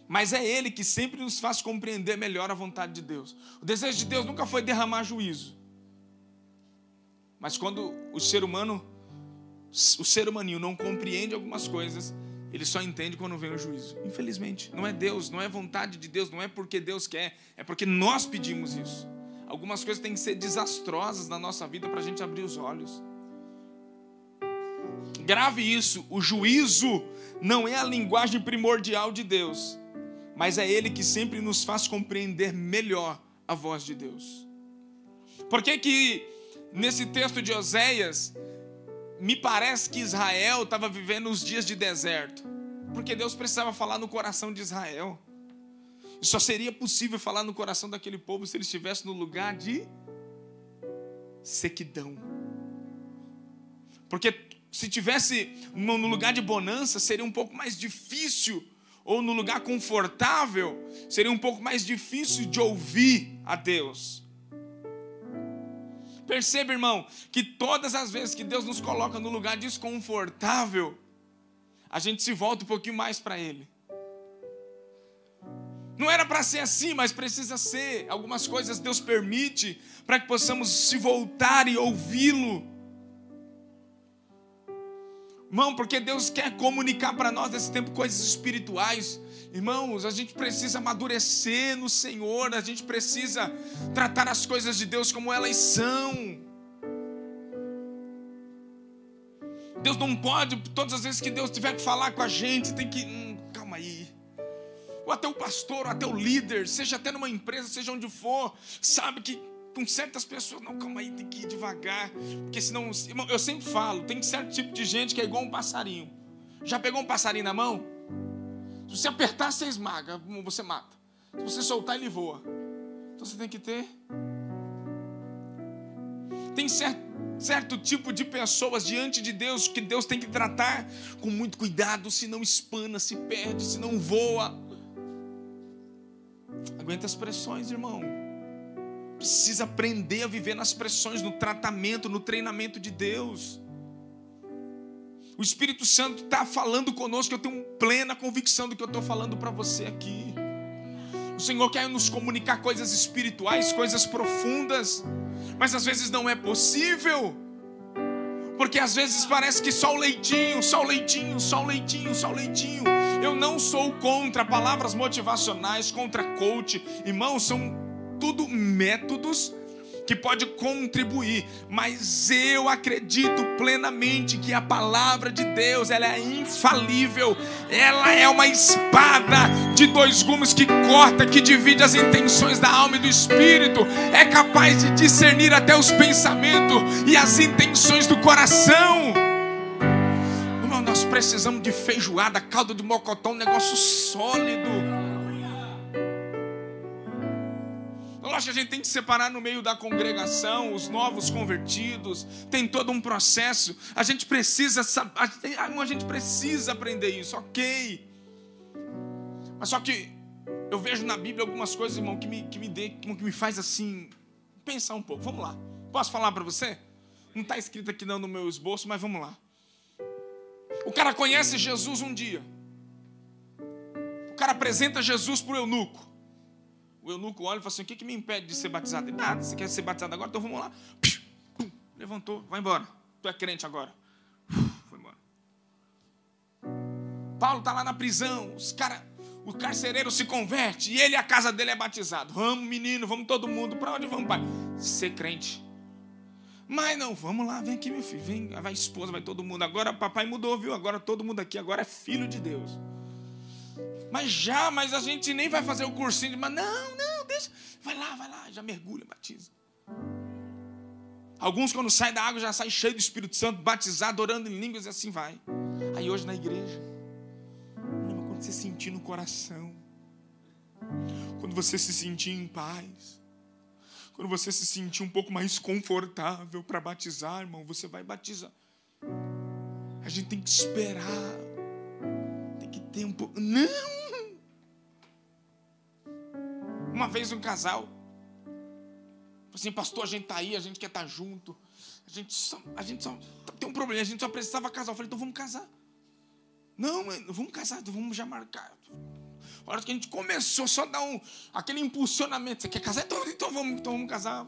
Mas é Ele que sempre nos faz compreender melhor a vontade de Deus. O desejo de Deus nunca foi derramar juízo. Mas quando o ser humaninho não compreende algumas coisas, ele só entende quando vem o juízo. Infelizmente, não é Deus, não é vontade de Deus, não é porque Deus quer, é porque nós pedimos isso. Algumas coisas têm que ser desastrosas na nossa vida para a gente abrir os olhos. Grave isso, o juízo não é a linguagem primordial de Deus, mas é Ele que sempre nos faz compreender melhor a voz de Deus. Por que nesse texto de Oséias, me parece que Israel estava vivendo os dias de deserto? Porque Deus precisava falar no coração de Israel. E só seria possível falar no coração daquele povo se ele estivesse no lugar de sequidão. Porque se tivesse no lugar de bonança, seria um pouco mais difícil, ou no lugar confortável, seria um pouco mais difícil de ouvir a Deus. Perceba, irmão, que todas as vezes que Deus nos coloca no lugar desconfortável, a gente se volta um pouquinho mais para Ele. Não era para ser assim, mas precisa ser. Algumas coisas Deus permite para que possamos se voltar e ouvi-lo. Irmão, porque Deus quer comunicar para nós nesse tempo coisas espirituais. Irmãos, a gente precisa amadurecer no Senhor, a gente precisa tratar as coisas de Deus como elas são. Deus não pode, todas as vezes que Deus tiver que falar com a gente, tem que, calma aí. Ou até o pastor, ou até o líder, seja até numa empresa, seja onde for, sabe que com certas pessoas, não, calma aí, tem que ir devagar, porque senão, eu sempre falo, tem certo tipo de gente que é igual um passarinho. Já pegou um passarinho na mão? Se você apertar, você esmaga, você mata. Se você soltar, ele voa. Então você tem que ter. Tem certo tipo de pessoas diante de Deus que Deus tem que tratar com muito cuidado, senão espana, se perde, senão voa. Aguenta as pressões, irmão. Precisa aprender a viver nas pressões, no tratamento, no treinamento de Deus. O Espírito Santo está falando conosco, eu tenho plena convicção do que eu estou falando para você aqui. O Senhor quer nos comunicar coisas espirituais, coisas profundas, mas às vezes não é possível, porque às vezes parece que só o leitinho, só o leitinho, só o leitinho, só o leitinho. Eu não sou contra palavras motivacionais, contra coach, irmãos, são tudo métodos que pode contribuir, mas eu acredito plenamente que a palavra de Deus, ela é infalível, ela é uma espada de dois gumes que corta, que divide as intenções da alma e do espírito, é capaz de discernir até os pensamentos e as intenções do coração. Irmão, nós precisamos de feijoada, caldo de mocotó, um negócio sólido. Lógico que a gente tem que separar no meio da congregação os novos convertidos, tem todo um processo, a gente precisa aprender isso, ok. Mas só que eu vejo na Bíblia algumas coisas, irmão, que me faz assim, pensar um pouco. Vamos lá, posso falar para você? Não está escrito aqui não no meu esboço, mas vamos lá. O cara conhece Jesus um dia, o cara apresenta Jesus para o eunuco. O eunuco olha e fala assim, o que me impede de ser batizado? Ele, nada, você quer ser batizado agora? Então vamos lá. Levantou, vai embora. Tu é crente agora. Foi embora. Paulo está lá na prisão. O carcereiro se converte e ele e a casa dele é batizado. Vamos, menino, vamos todo mundo. Para onde vamos, pai? Ser crente. Mas não, vamos lá, vem aqui, meu filho. Vem, vai a esposa, vai todo mundo. Agora papai mudou, viu? Agora todo mundo aqui, agora é filho de Deus. Mas a gente nem vai fazer o cursinho. Mas não, deixa. Vai lá, já mergulha, batiza. Alguns quando saem da água já saem cheio do Espírito Santo, batizado, orando em línguas e assim vai. Aí hoje na igreja, quando você sentir no coração, quando você se sentir em paz, quando você se sentir um pouco mais confortável para batizar, irmão, você vai batizar. A gente tem que esperar. Tem um pouco. Não! Uma vez um casal falou assim, pastor, a gente está aí, a gente quer estar junto. A gente só tem um problema, a gente só precisava casar. Eu falei, então vamos casar. Não, mano, vamos casar, então vamos já marcar. A hora que a gente começou só a dar aquele impulsionamento. Você quer casar? Então vamos casar.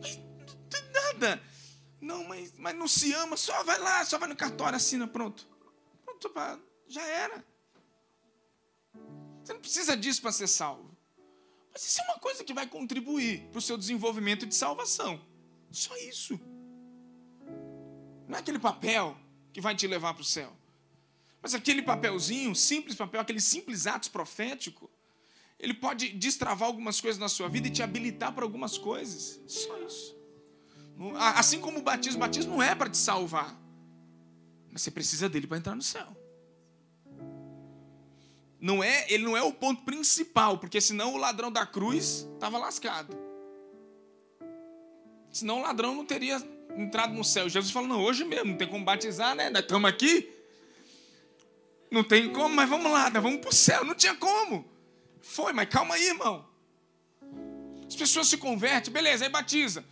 Mas nada. Não, mas não se ama, só vai lá, só vai no cartório, assina, pronto. Pronto, já era. Você não precisa disso para ser salvo. Mas isso é uma coisa que vai contribuir para o seu desenvolvimento de salvação. Só isso. Não é aquele papel que vai te levar para o céu. Mas aquele papelzinho, simples papel, aqueles simples atos proféticos, ele pode destravar algumas coisas na sua vida e te habilitar para algumas coisas. Só isso. Assim como o batismo não é para te salvar. Mas você precisa dele para entrar no céu. Ele não é o ponto principal, porque senão o ladrão da cruz estava lascado. Senão o ladrão não teria entrado no céu. Jesus falou, não, hoje mesmo, não tem como batizar, né? Nós estamos aqui. Não tem como, mas vamos lá, nós vamos para o céu. Não tinha como. Foi, mas calma aí, irmão. As pessoas se convertem, beleza, aí batiza.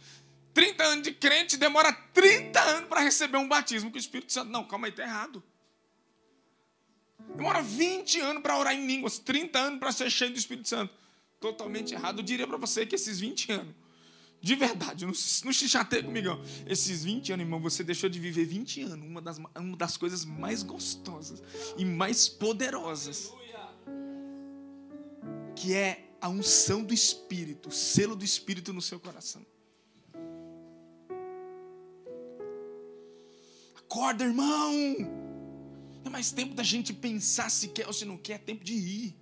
30 anos de crente, demora 30 anos para receber um batismo com o Espírito Santo. Não, calma aí, está errado. Demora 20 anos para orar em línguas, 30 anos para ser cheio do Espírito Santo. Totalmente errado. Eu diria para você que esses 20 anos, de verdade, não se chateie comigo, não. Esses 20 anos, irmão, você deixou de viver 20 anos. Uma das coisas mais gostosas e mais poderosas, que é a unção do Espírito, o selo do Espírito no seu coração. Acorda, irmão. Não é mais tempo da gente pensar se quer ou se não quer, é tempo de ir.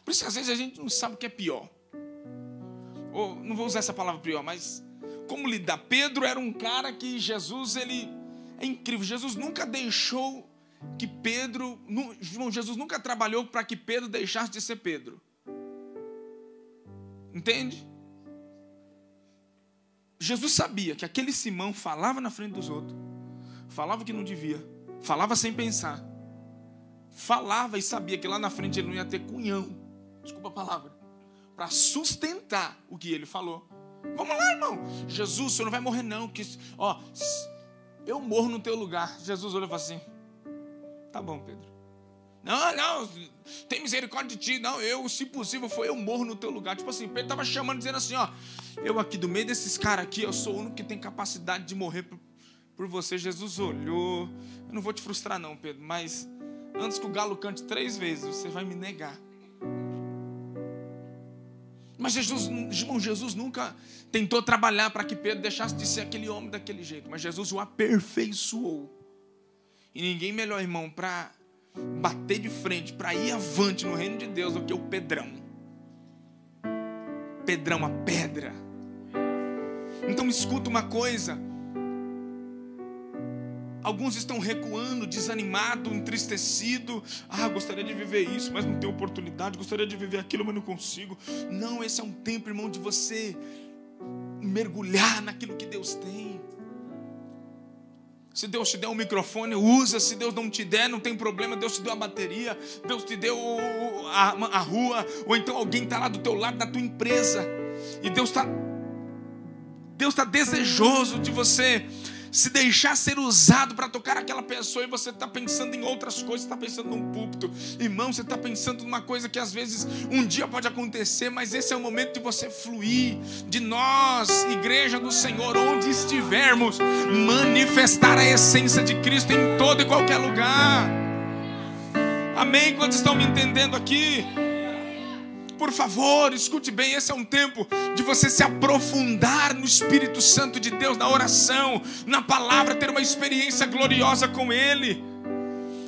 Por isso que às vezes a gente não sabe o que é pior. Ou não vou usar essa palavra pior, mas como lidar? Pedro era um cara que Jesus, ele é incrível. Jesus nunca deixou que Pedro, Jesus nunca trabalhou para que Pedro deixasse de ser Pedro. Entende? Jesus sabia que aquele Simão falava na frente dos outros, falava que não devia, falava sem pensar, falava e sabia que lá na frente ele não ia ter cunhão, desculpa a palavra, para sustentar o que ele falou. Vamos lá, irmão. Jesus, o senhor não vai morrer não, que, eu morro no teu lugar. Jesus olhou e falou assim, tá bom, Pedro. Não, tem misericórdia de ti. Não, se possível, eu morro no teu lugar. Tipo assim, Pedro estava chamando, dizendo assim, eu aqui do meio desses caras aqui, eu sou o único que tem capacidade de morrer por você. Jesus olhou, eu não vou te frustrar não, Pedro, mas antes que o galo cante 3 vezes, você vai me negar. Mas Jesus nunca tentou trabalhar para que Pedro deixasse de ser aquele homem daquele jeito, mas Jesus o aperfeiçoou. E ninguém melhor, irmão, para bater de frente, para ir avante no reino de Deus do que o Pedrão. Pedrão, a pedra. Então escuta uma coisa. Alguns estão recuando, desanimado, entristecido. Gostaria de viver isso, mas não tenho oportunidade. Gostaria de viver aquilo, mas não consigo. Não, esse é um tempo, irmão, de você mergulhar naquilo que Deus tem. Se Deus te der um microfone, usa. Se Deus não te der, não tem problema. Deus te deu a bateria, Deus te deu a rua, ou então alguém está lá do teu lado, da tua empresa, e Deus está desejoso de você se deixar ser usado para tocar aquela pessoa, e você está pensando em outras coisas, está pensando num púlpito. Irmão, você está pensando numa coisa que às vezes um dia pode acontecer, mas esse é o momento de você fluir, de nós, igreja do Senhor, onde estivermos, manifestar a essência de Cristo em todo e qualquer lugar. Amém? Quantos estão me entendendo aqui? Por favor, escute bem, esse é um tempo de você se aprofundar no Espírito Santo de Deus, na oração, na palavra, ter uma experiência gloriosa com Ele.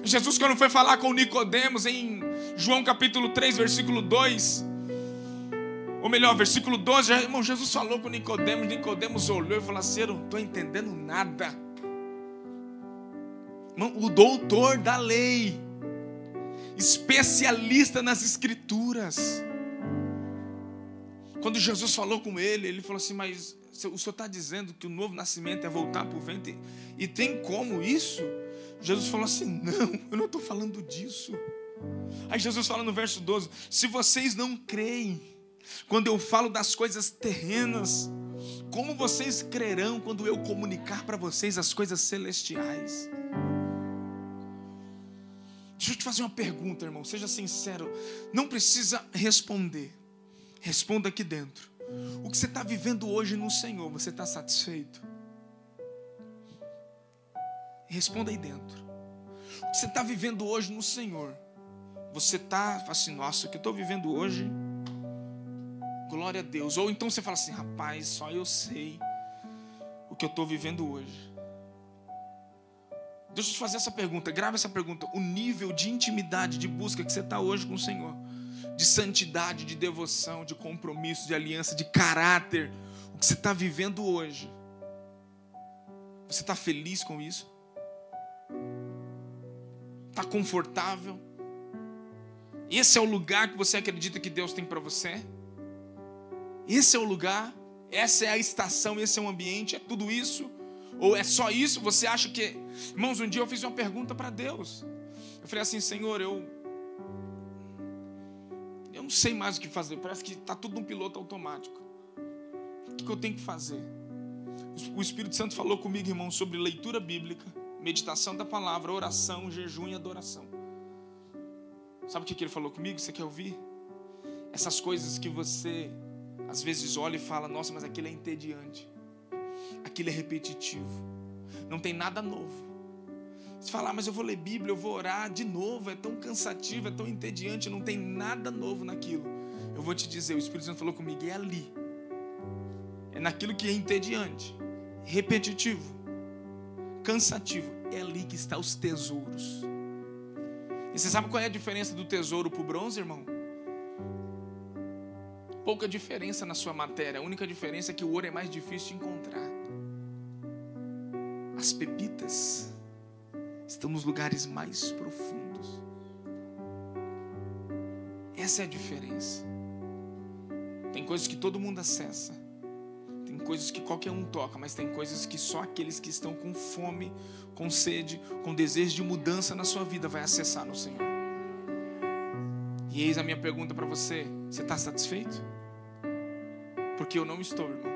Jesus, quando foi falar com Nicodemos em João capítulo 3, versículo 2, ou melhor, versículo 12, irmão, Jesus falou com Nicodemos, Nicodemos olhou e falou assim, eu não estou entendendo nada. Irmão, o doutor da lei, especialista nas escrituras, quando Jesus falou com ele, ele falou assim, mas o senhor está dizendo que o novo nascimento é voltar para o ventre, e tem como isso? Jesus falou assim, não, eu não estou falando disso. Aí Jesus fala no verso 12, se vocês não creem quando eu falo das coisas terrenas, como vocês crerão quando eu comunicar para vocês as coisas celestiais? Deixa eu te fazer uma pergunta, irmão, seja sincero, não precisa responder. Responda aqui dentro. O que você está vivendo hoje no Senhor, você está satisfeito? Responda aí dentro. O que você está vivendo hoje no Senhor, você está assim, nossa, o que eu estou vivendo hoje, glória a Deus. Ou então você fala assim, rapaz, só eu sei o que eu estou vivendo hoje. Deixa eu te fazer essa pergunta, grava essa pergunta. O nível de intimidade, de busca que você está hoje com o Senhor, de santidade, de devoção, de compromisso, de aliança, de caráter, o que você está vivendo hoje, você está feliz com isso? Está confortável? Esse é o lugar que você acredita que Deus tem para você? Esse é o lugar? Essa é a estação, esse é o ambiente, é tudo isso? Ou é só isso? Você acha que... Irmãos, um dia eu fiz uma pergunta para Deus. Eu falei assim, Senhor, eu não sei mais o que fazer. Parece que está tudo num piloto automático. O que eu tenho que fazer? O Espírito Santo falou comigo, irmão, sobre leitura bíblica, meditação da palavra, oração, jejum e adoração. Sabe o que ele falou comigo? Você quer ouvir? Essas coisas que você às vezes olha e fala, nossa, mas aquilo é entediante, aquilo é repetitivo, não tem nada novo. Você fala, mas eu vou ler Bíblia, eu vou orar de novo, é tão cansativo, é tão entediante, não tem nada novo naquilo. Eu vou te dizer, o Espírito Santo falou comigo, é ali, é naquilo que é entediante, repetitivo, cansativo, é ali que estão os tesouros. E você sabe qual é a diferença do tesouro para o bronze, irmão? Pouca diferença na sua matéria. A única diferença é que o ouro é mais difícil de encontrar. As pepitas estão nos lugares mais profundos. Essa é a diferença. Tem coisas que todo mundo acessa, tem coisas que qualquer um toca, mas tem coisas que só aqueles que estão com fome, com sede, com desejo de mudança na sua vida vai acessar no Senhor. E eis a minha pergunta para você: você está satisfeito? Porque eu não estou, irmão.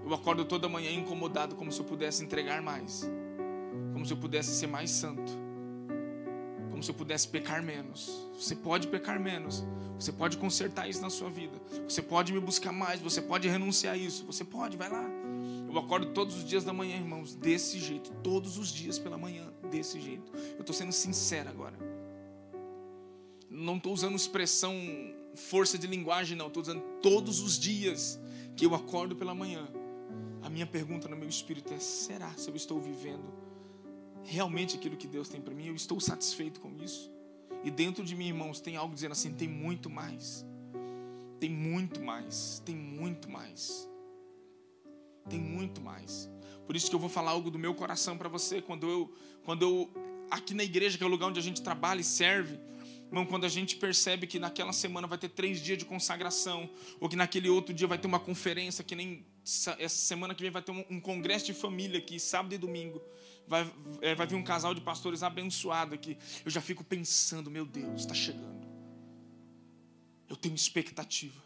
Eu acordo toda manhã incomodado, como se eu pudesse entregar mais, como se eu pudesse ser mais santo, como se eu pudesse pecar menos. Você pode pecar menos, você pode consertar isso na sua vida, você pode me buscar mais, você pode renunciar a isso, você pode, vai lá. Eu acordo todos os dias da manhã, irmãos, desse jeito, todos os dias pela manhã, desse jeito. Eu estou sendo sincero agora, não estou usando expressão, força de linguagem, não, estou usando todos os dias que eu acordo pela manhã. A minha pergunta no meu espírito é: será se eu estou vivendo realmente aquilo que Deus tem para mim? Eu estou satisfeito com isso? E dentro de mim, irmãos, tem algo dizendo assim: tem muito mais, tem muito mais, tem muito mais, tem muito mais. Por isso que eu vou falar algo do meu coração para você. Quando eu aqui na igreja, que é o lugar onde a gente trabalha e serve, irmão, quando a gente percebe que naquela semana vai ter 3 dias de consagração, ou que naquele outro dia vai ter uma conferência, que nem essa semana que vem vai ter um congresso de família aqui, sábado e domingo, vai vir um casal de pastores abençoado aqui, eu já fico pensando, meu Deus, está chegando. Eu tenho expectativa.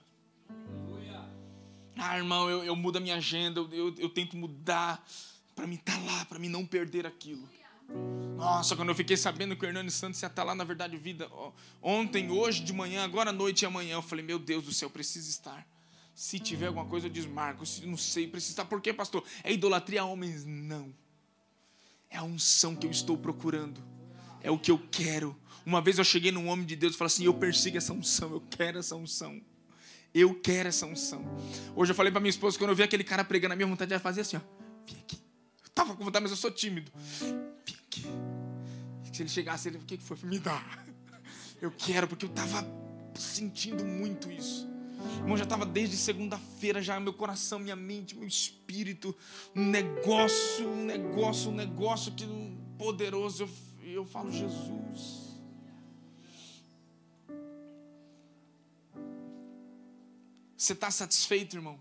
Ah, irmão, eu mudo a minha agenda, eu tento mudar para mim estar lá, para mim não perder aquilo. Nossa, quando eu fiquei sabendo que o Hernani Santos ia estar lá na Verdade Vida, ontem, hoje de manhã, agora à noite e amanhã, eu falei, meu Deus do céu, preciso estar. Se tiver alguma coisa eu desmarco, se não sei, preciso estar. Por quê, pastor? É idolatria a homens? Não. É a unção que eu estou procurando, é o que eu quero. Uma vez eu cheguei num homem de Deus e falei assim: eu persigo essa unção, eu quero essa unção, eu quero essa unção. Hoje eu falei para minha esposa, quando eu vi aquele cara pregando, a minha vontade era fazer assim, ó, vem aqui. Eu estava com vontade, mas eu sou tímido. Vem aqui. Se ele chegasse, ele, o que foi? Me dá. Eu quero, porque eu estava sentindo muito isso. Irmão, já estava desde segunda-feira, já meu coração, minha mente, meu espírito, um negócio que poderoso. Eu falo, Jesus. Você está satisfeito, irmão?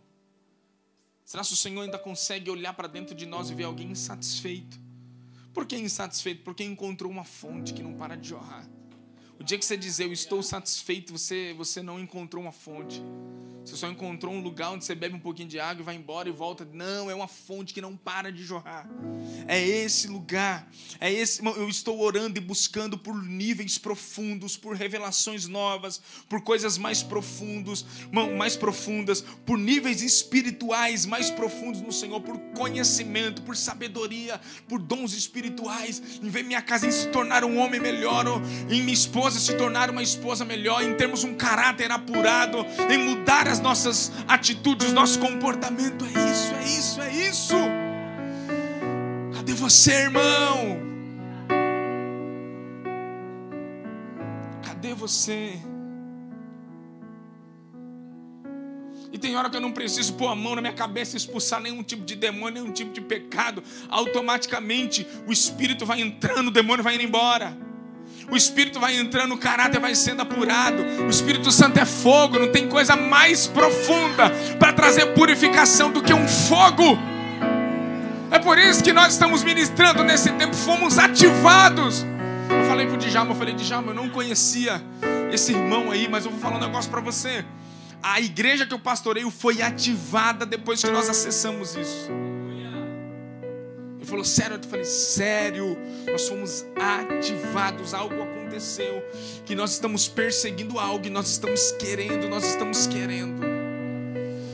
Será que o Senhor ainda consegue olhar para dentro de nós e ver alguém insatisfeito? Por que insatisfeito? Porque encontrou uma fonte que não para de jorrar. O dia que você dizer eu estou satisfeito, você não encontrou uma fonte. Você Você só encontrou um lugar onde você bebe um pouquinho de água e vai embora e volta. Não, é uma fonte que não para de jorrar. É esse lugar. É esse. Eu estou orando e buscando por níveis profundos, por revelações novas, por coisas mais profundas, por níveis espirituais mais profundos no Senhor, por conhecimento, por sabedoria, por dons espirituais, em ver minha casa em se tornar um homem melhor, ou em minha esposa se tornar uma esposa melhor, em termos um caráter apurado, em mudar as nossas atitudes, nosso comportamento. É isso. Cadê você, irmão? Cadê você? E tem hora que eu não preciso pôr a mão na minha cabeça e expulsar nenhum tipo de demônio, nenhum tipo de pecado. Automaticamente o Espírito vai entrando, o demônio vai indo embora. O Espírito vai entrando, o caráter vai sendo apurado. O Espírito Santo é fogo. Não tem coisa mais profunda para trazer purificação do que um fogo. É por isso que nós estamos ministrando nesse tempo. Fomos ativados. Eu falei pro Djalma, Djalma, eu não conhecia esse irmão aí, mas eu vou falar um negócio para você. A igreja que eu pastoreio foi ativada depois que nós acessamos isso. Ele falou, sério? Eu falei, sério, nós fomos ativados, algo aconteceu, que nós estamos perseguindo algo, e nós estamos querendo.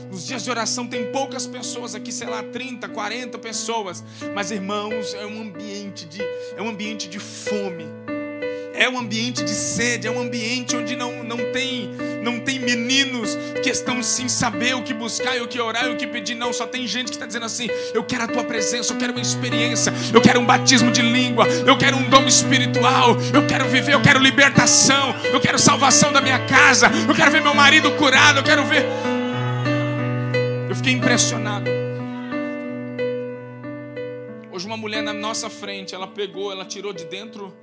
Nos dias de oração tem poucas pessoas aqui, sei lá, 30, 40 pessoas, mas irmãos, é um ambiente de fome, é um ambiente de sede, é um ambiente onde não tem meninos que estão sem saber o que buscar, e o que orar, e o que pedir. Não, só tem gente que está dizendo assim, eu quero a tua presença, eu quero uma experiência, eu quero um batismo de língua, eu quero um dom espiritual, eu quero viver, eu quero libertação, eu quero salvação da minha casa, eu quero ver meu marido curado, eu quero ver. Eu fiquei impressionado. Hoje uma mulher na nossa frente, ela tirou de dentro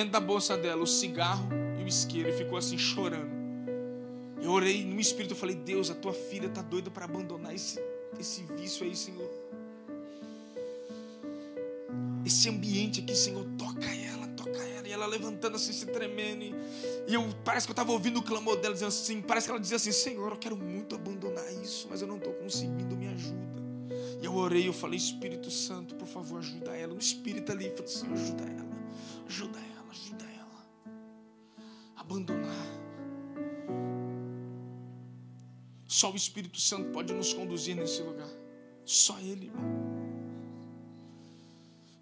da bolsa dela o cigarro e o isqueiro e ficou assim chorando. Eu orei no Espírito, eu falei, Deus, a tua filha está doida para abandonar esse vício aí, Senhor. Esse ambiente aqui, Senhor, toca ela. E ela levantando assim, se tremendo. E parece que eu estava ouvindo o clamor dela, dizendo assim, parece que ela dizia assim, Senhor, eu quero muito abandonar isso, mas eu não estou conseguindo, me ajuda. E eu orei, eu falei, Espírito Santo, por favor, ajuda ela. No Espírito ali, eu falei, Senhor, ajuda ela. Abandonar. Só o Espírito Santo pode nos conduzir nesse lugar. Só Ele, irmão.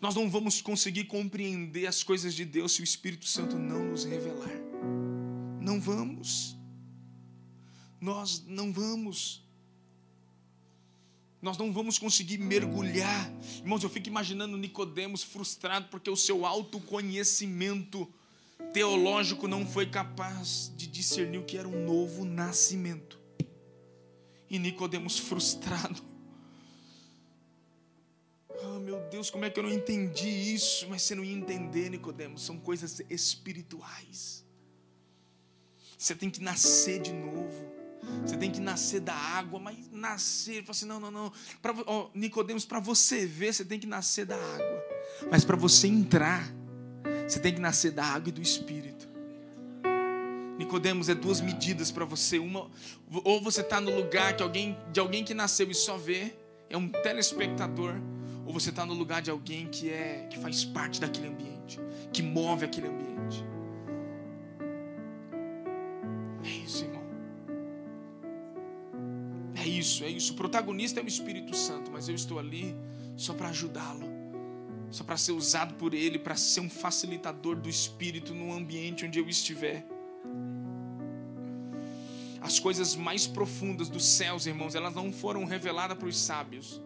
Nós não vamos conseguir compreender as coisas de Deus se o Espírito Santo não nos revelar. Não vamos. Nós não vamos. Nós não vamos conseguir mergulhar. Irmãos, eu fico imaginando Nicodemos frustrado porque o seu autoconhecimento teológico não foi capaz de discernir o que era um novo nascimento. E Nicodemos frustrado. Ah, meu Deus, como é que eu não entendi isso? Mas você não ia entender, Nicodemos, são coisas espirituais. Você tem que nascer de novo. Você tem que nascer da água, mas nascer, ele fala assim, não. Nicodemos, para você ver, você tem que nascer da água. Mas para você entrar, você tem que nascer da água e do Espírito. Nicodemos, é duas medidas para você. Uma, ou você está no lugar de alguém que nasceu e só vê, é um telespectador, ou você está no lugar de alguém que faz parte daquele ambiente, que move aquele ambiente. É isso, irmão. É isso. O protagonista é o Espírito Santo, mas eu estou ali só para ajudá-lo, só para ser usado por Ele, para ser um facilitador do Espírito no ambiente onde eu estiver. As coisas mais profundas dos céus, irmãos, elas não foram reveladas para os sábios,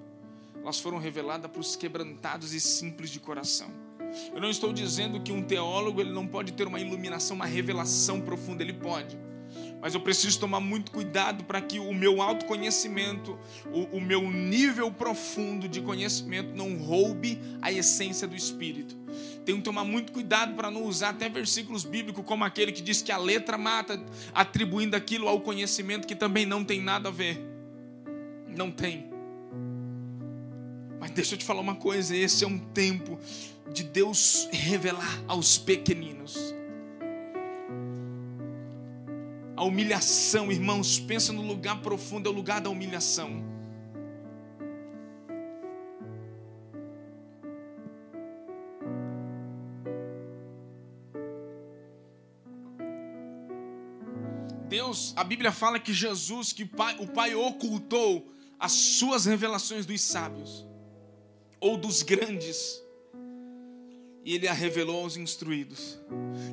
elas foram reveladas para os quebrantados e simples de coração. Eu não estou dizendo que um teólogo ele não pode ter uma iluminação, uma revelação profunda, ele pode. Mas eu preciso tomar muito cuidado para que o meu autoconhecimento, o meu nível profundo de conhecimento não roube a essência do Espírito. Tenho que tomar muito cuidado para não usar até versículos bíblicos como aquele que diz que a letra mata, atribuindo aquilo ao conhecimento que também não tem nada a ver. Não tem. Mas deixa eu te falar uma coisa, esse é um tempo de Deus revelar aos pequeninos. humilhação, irmãos, pensa no lugar profundo, é o lugar da humilhação. Deus, a Bíblia fala que Jesus, que o Pai ocultou as suas revelações dos sábios, ou dos grandes, e Ele a revelou aos instruídos.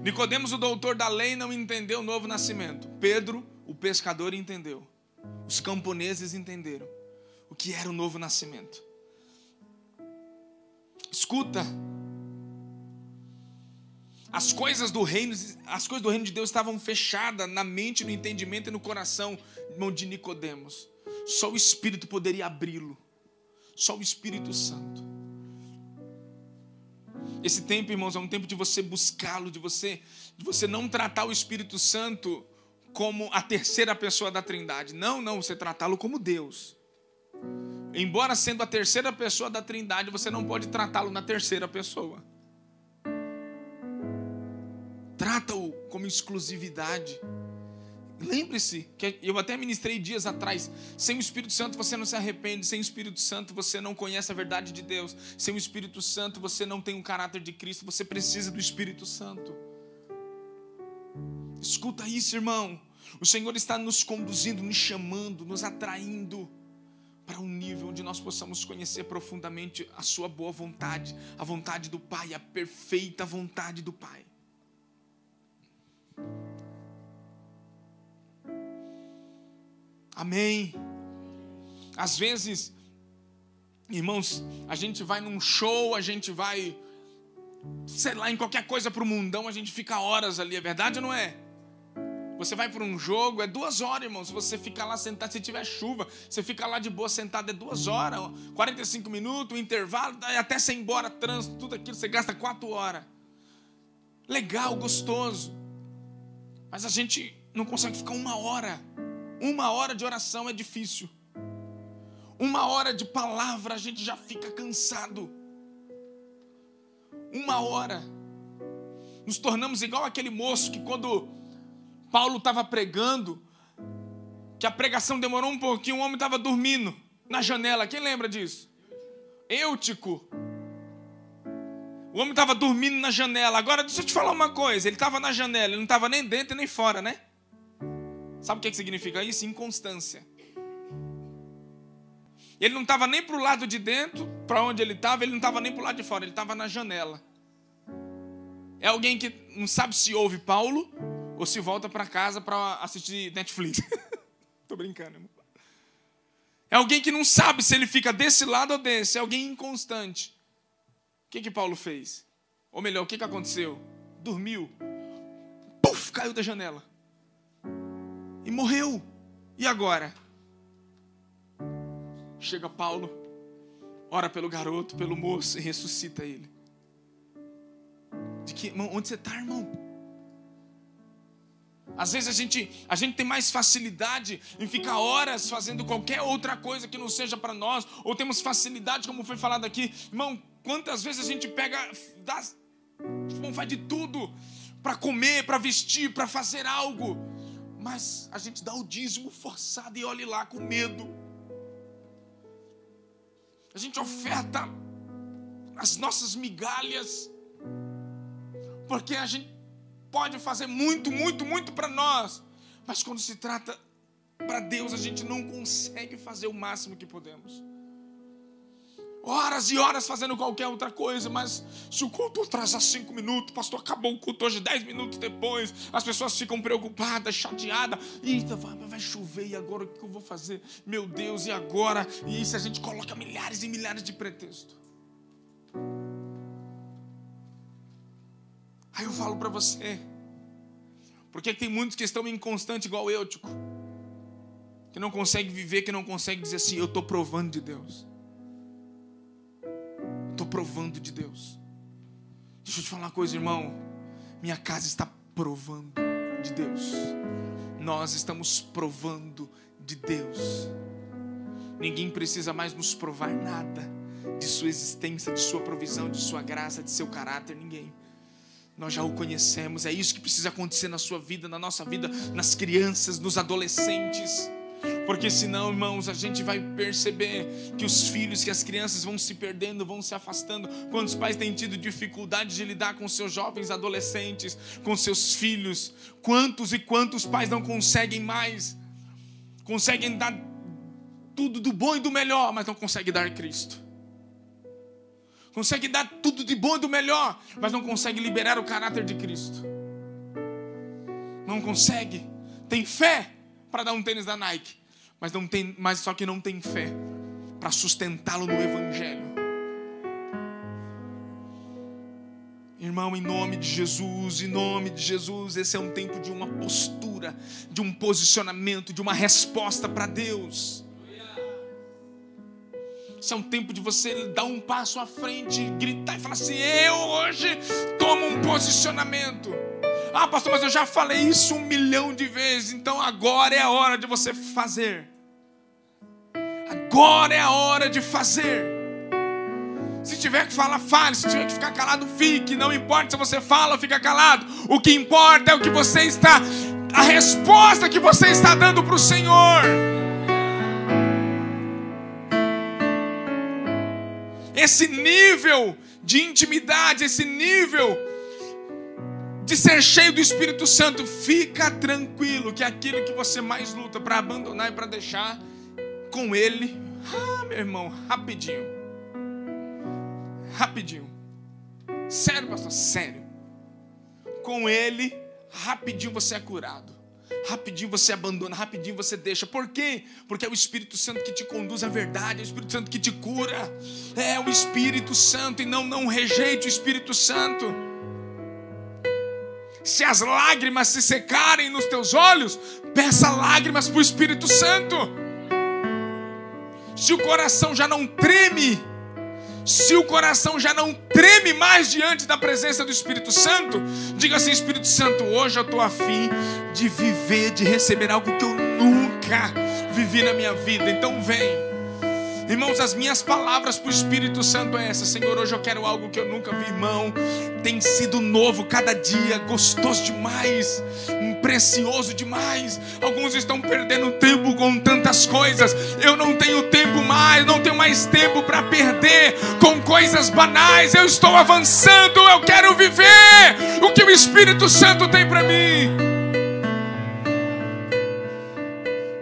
Nicodemos, o doutor da lei, não entendeu o novo nascimento. Pedro, o pescador, entendeu. Os camponeses entenderam o que era o novo nascimento. Escuta, as coisas do reino de Deus estavam fechadas na mente, no entendimento e no coração, irmão, de Nicodemos. Só o Espírito poderia abri-lo. Só o Espírito Santo. Esse tempo, irmãos, é um tempo de você buscá-lo, de você não tratar o Espírito Santo como a terceira pessoa da Trindade. Não, você tratá-lo como Deus. Embora sendo a terceira pessoa da Trindade, você não pode tratá-lo na terceira pessoa. Trata-o como exclusividade. Lembre-se, que eu até ministrei dias atrás, sem o Espírito Santo você não se arrepende, sem o Espírito Santo você não conhece a verdade de Deus, sem o Espírito Santo você não tem um caráter de Cristo, você precisa do Espírito Santo. Escuta isso, irmão, o Senhor está nos conduzindo, nos chamando, nos atraindo para um nível onde nós possamos conhecer profundamente a sua boa vontade, a vontade do Pai, a perfeita vontade do Pai. Amém. Às vezes, irmãos, a gente vai num show, a gente vai, sei lá, em qualquer coisa para o mundão, a gente fica horas ali, é verdade ou não é? Você vai para um jogo, é 2 horas, irmãos. Se você ficar lá sentado, se tiver chuva, você fica lá de boa sentado, é 2 horas, 45 minutos, o intervalo, até você ir embora, trânsito, tudo aquilo, você gasta 4 horas. Legal, gostoso. Mas a gente não consegue ficar 1 hora. 1 hora de oração é difícil. 1 hora de palavra a gente já fica cansado. 1 hora. Nos tornamos igual aquele moço que quando Paulo estava pregando, que a pregação demorou um pouquinho, o homem estava dormindo na janela. Quem lembra disso? Eutico. O homem estava dormindo na janela. Agora, deixa eu te falar uma coisa. Ele estava na janela, ele não estava nem dentro nem fora, né? Sabe o que significa isso? Inconstância. Ele não estava nem para o lado de dentro, para onde ele estava, ele não estava nem para o lado de fora, ele estava na janela. É alguém que não sabe se ouve Paulo ou se volta para casa para assistir Netflix. Estou brincando, irmão. É alguém que não sabe se ele fica desse lado ou desse, é alguém inconstante. O que Paulo fez? Ou melhor, o que aconteceu? Dormiu. Puf, caiu da janela. E morreu. E agora? Chega Paulo, ora pelo garoto, pelo moço e ressuscita ele. Irmão, onde você está, irmão? Às vezes a gente tem mais facilidade em ficar horas fazendo qualquer outra coisa que não seja para nós, ou temos facilidade, como foi falado aqui. Irmão, quantas vezes a gente faz de tudo para comer, para vestir, para fazer algo, mas a gente dá o dízimo forçado e olhe lá com medo. A gente oferta as nossas migalhas, porque a gente pode fazer muito, muito, muito para nós, mas quando se trata para Deus, a gente não consegue fazer o máximo que podemos. Horas e horas fazendo qualquer outra coisa, mas se o culto atrasar 5 minutos, pastor, acabou o culto hoje 10 minutos depois, as pessoas ficam preocupadas, chateadas. Eita, vai chover, e agora o que eu vou fazer? Meu Deus, e agora? E isso a gente coloca milhares e milhares de pretextos. Aí eu falo para você, porque tem muitos que estão inconstantes igual eu, Tico, que não conseguem viver, que não conseguem dizer assim, eu estou provando de Deus. Estou provando de Deus. Deixa eu te falar uma coisa, irmão. Minha casa está provando de Deus. Nós estamos provando de Deus. Ninguém precisa mais nos provar nada de sua existência, de sua provisão, de sua graça, de seu caráter. Ninguém. nós já o conhecemos. É isso que precisa acontecer na sua vida, na nossa vida, nas crianças, nos adolescentes. Porque senão, irmãos, a gente vai perceber que os filhos, que as crianças vão se perdendo, vão se afastando. Quantos pais têm tido dificuldade de lidar com seus jovens adolescentes, com seus filhos? Quantos e quantos pais não conseguem mais? Conseguem dar tudo do bom e do melhor, mas não conseguem dar Cristo. Conseguem dar tudo de bom e do melhor, mas não conseguem liberar o caráter de Cristo. Não consegue. Tem fé para dar um tênis da Nike, mas só que não tem fé para sustentá-lo no Evangelho. Irmão, em nome de Jesus, esse é um tempo de uma postura, de um posicionamento, de uma resposta para Deus. Esse é um tempo de você dar um passo à frente, gritar e falar assim: eu hoje tomo um posicionamento. Ah, pastor, mas eu já falei isso 1 milhão de vezes. Então agora é a hora de você fazer. Agora é a hora de fazer. Se tiver que falar, fale. Se tiver que ficar calado, fique. Não importa se você fala ou fica calado. O que importa é o que você está, a resposta que você está dando para o Senhor. Esse nível de intimidade, esse nível de ser cheio do Espírito Santo, fica tranquilo que aquilo que você mais luta para abandonar e para deixar, com Ele, meu irmão, rapidinho. Sério, pastor, sério. Com Ele, rapidinho você é curado. Rapidinho você abandona, rapidinho você deixa. Por quê? Porque é o Espírito Santo que te conduz à verdade, é o Espírito Santo que te cura. É o Espírito Santo, e não rejeite o Espírito Santo. Se as lágrimas se secarem nos teus olhos, peça lágrimas para o Espírito Santo. Se o coração já não treme, mais diante da presença do Espírito Santo, diga assim: Espírito Santo, hoje eu estou afim de viver, de receber algo que eu nunca vivi na minha vida. Então vem. Irmãos, as minhas palavras para o Espírito Santo é essa: Senhor, hoje eu quero algo que eu nunca vi, irmão. Tem sido novo cada dia, gostoso demais, precioso demais. Alguns estão perdendo tempo com tantas coisas. Eu não tenho tempo mais, não tenho mais tempo para perder com coisas banais. Eu estou avançando, eu quero viver o que o Espírito Santo tem para mim.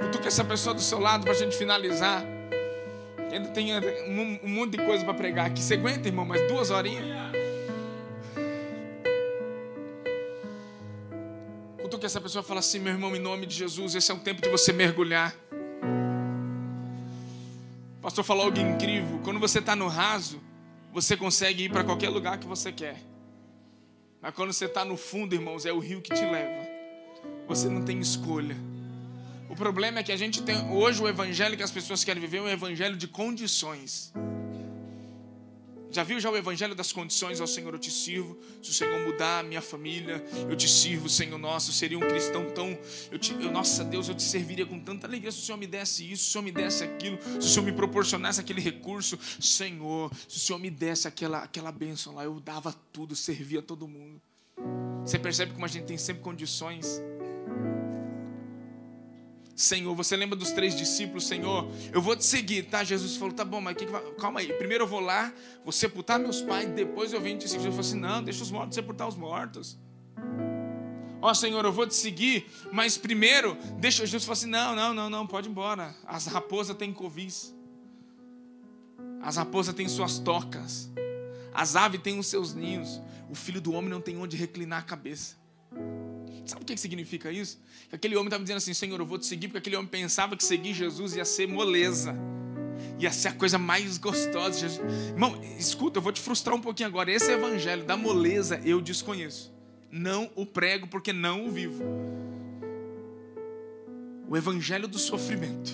Cutuca essa pessoa do seu lado para a gente finalizar. Ainda tem um monte de coisa para pregar aqui. Você aguenta, irmão, mais 2 horinhas? Cutuca essa pessoa e fala assim: meu irmão, em nome de Jesus, esse é um tempo de você mergulhar. O pastor falou algo incrível. Quando você está no raso, você consegue ir para qualquer lugar que você quer. Mas quando você está no fundo, irmãos, é o rio que te leva. Você não tem escolha. O problema é que a gente tem hoje o evangelho que as pessoas querem viver, é um evangelho de condições. Já viu o evangelho das condições? Ao Senhor, eu te sirvo. Se o Senhor mudar a minha família, eu te sirvo, Senhor nosso. Eu seria um cristão tão... Nossa Deus, eu te serviria com tanta alegria se o Senhor me desse isso, se o Senhor me desse aquilo, se o Senhor me proporcionasse aquele recurso. Senhor, se o Senhor me desse aquela bênção lá, eu dava tudo, servia todo mundo. Você percebe como a gente tem sempre condições? Senhor, você lembra dos 3 discípulos? Senhor, eu vou te seguir, tá? Jesus falou: tá bom, mas calma aí. Primeiro eu vou lá, vou sepultar meus pais, depois eu venho te seguir. Jesus falou assim: não, deixa os mortos sepultar os mortos. Ó, Senhor, eu vou te seguir, mas primeiro, deixa. Jesus falou assim: não, pode ir embora. As raposas têm covis. As raposas têm suas tocas. As aves têm os seus ninhos. O Filho do Homem não tem onde reclinar a cabeça. Sabe o que significa isso? Que aquele homem estava dizendo assim: Senhor, eu vou te seguir, porque aquele homem pensava que seguir Jesus ia ser moleza, ia ser a coisa mais gostosa. Jesus... Irmão, escuta, eu vou te frustrar um pouquinho agora. Esse evangelho da moleza eu desconheço. Não o prego porque não o vivo. O evangelho do sofrimento.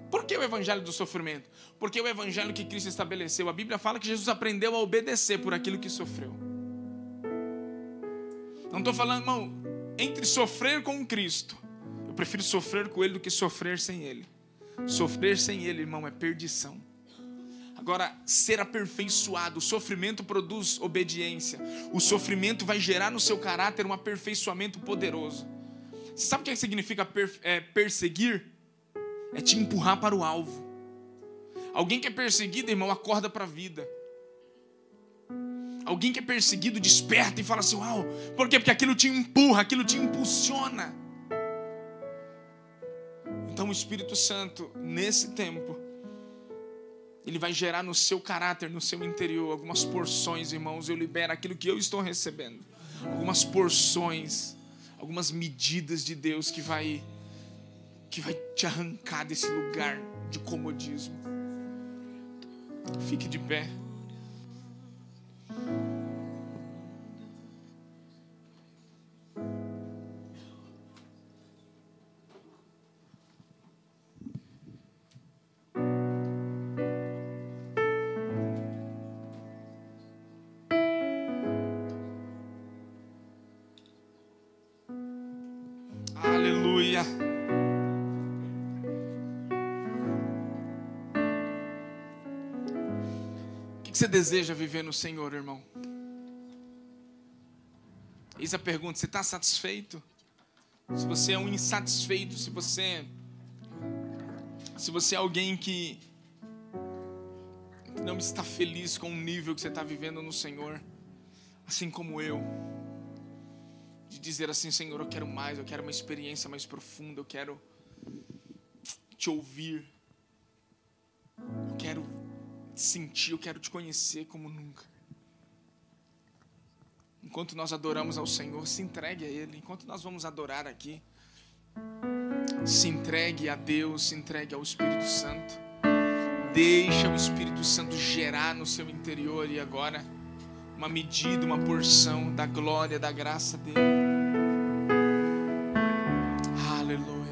Por que o evangelho do sofrimento? Porque o evangelho que Cristo estabeleceu. A Bíblia fala que Jesus aprendeu a obedecer por aquilo que sofreu. Não estou falando, irmão, entre sofrer com Cristo, eu prefiro sofrer com Ele do que sofrer sem Ele. Sofrer sem Ele, irmão, é perdição. Agora, ser aperfeiçoado. O sofrimento produz obediência. O sofrimento vai gerar no seu caráter um aperfeiçoamento poderoso. Você sabe o que significa perseguir? É te empurrar para o alvo. Alguém que é perseguido, irmão, acorda para a vida. Alguém que é perseguido desperta e fala assim: uau, por quê? Porque aquilo te empurra, aquilo te impulsiona. Então o Espírito Santo, nesse tempo, ele vai gerar no seu caráter, no seu interior, algumas porções, irmãos. Eu libero aquilo que eu estou recebendo. Algumas porções, algumas medidas de Deus que vai te arrancar desse lugar de comodismo. Fique de pé. Aleluia. O que você deseja viver no Senhor, irmão? Eis a pergunta: você está satisfeito? Se você é um insatisfeito, se você é alguém que não está feliz com o nível que você está vivendo no Senhor, assim como eu, de dizer assim: Senhor, eu quero mais, eu quero uma experiência mais profunda, eu quero te ouvir, eu quero te sentir, eu quero te conhecer como nunca. Enquanto nós adoramos ao Senhor, se entregue a Ele. Enquanto nós vamos adorar aqui, se entregue a Deus, se entregue ao Espírito Santo. Deixa o Espírito Santo gerar no seu interior e agora uma medida, uma porção da glória, da graça dele. Aleluia.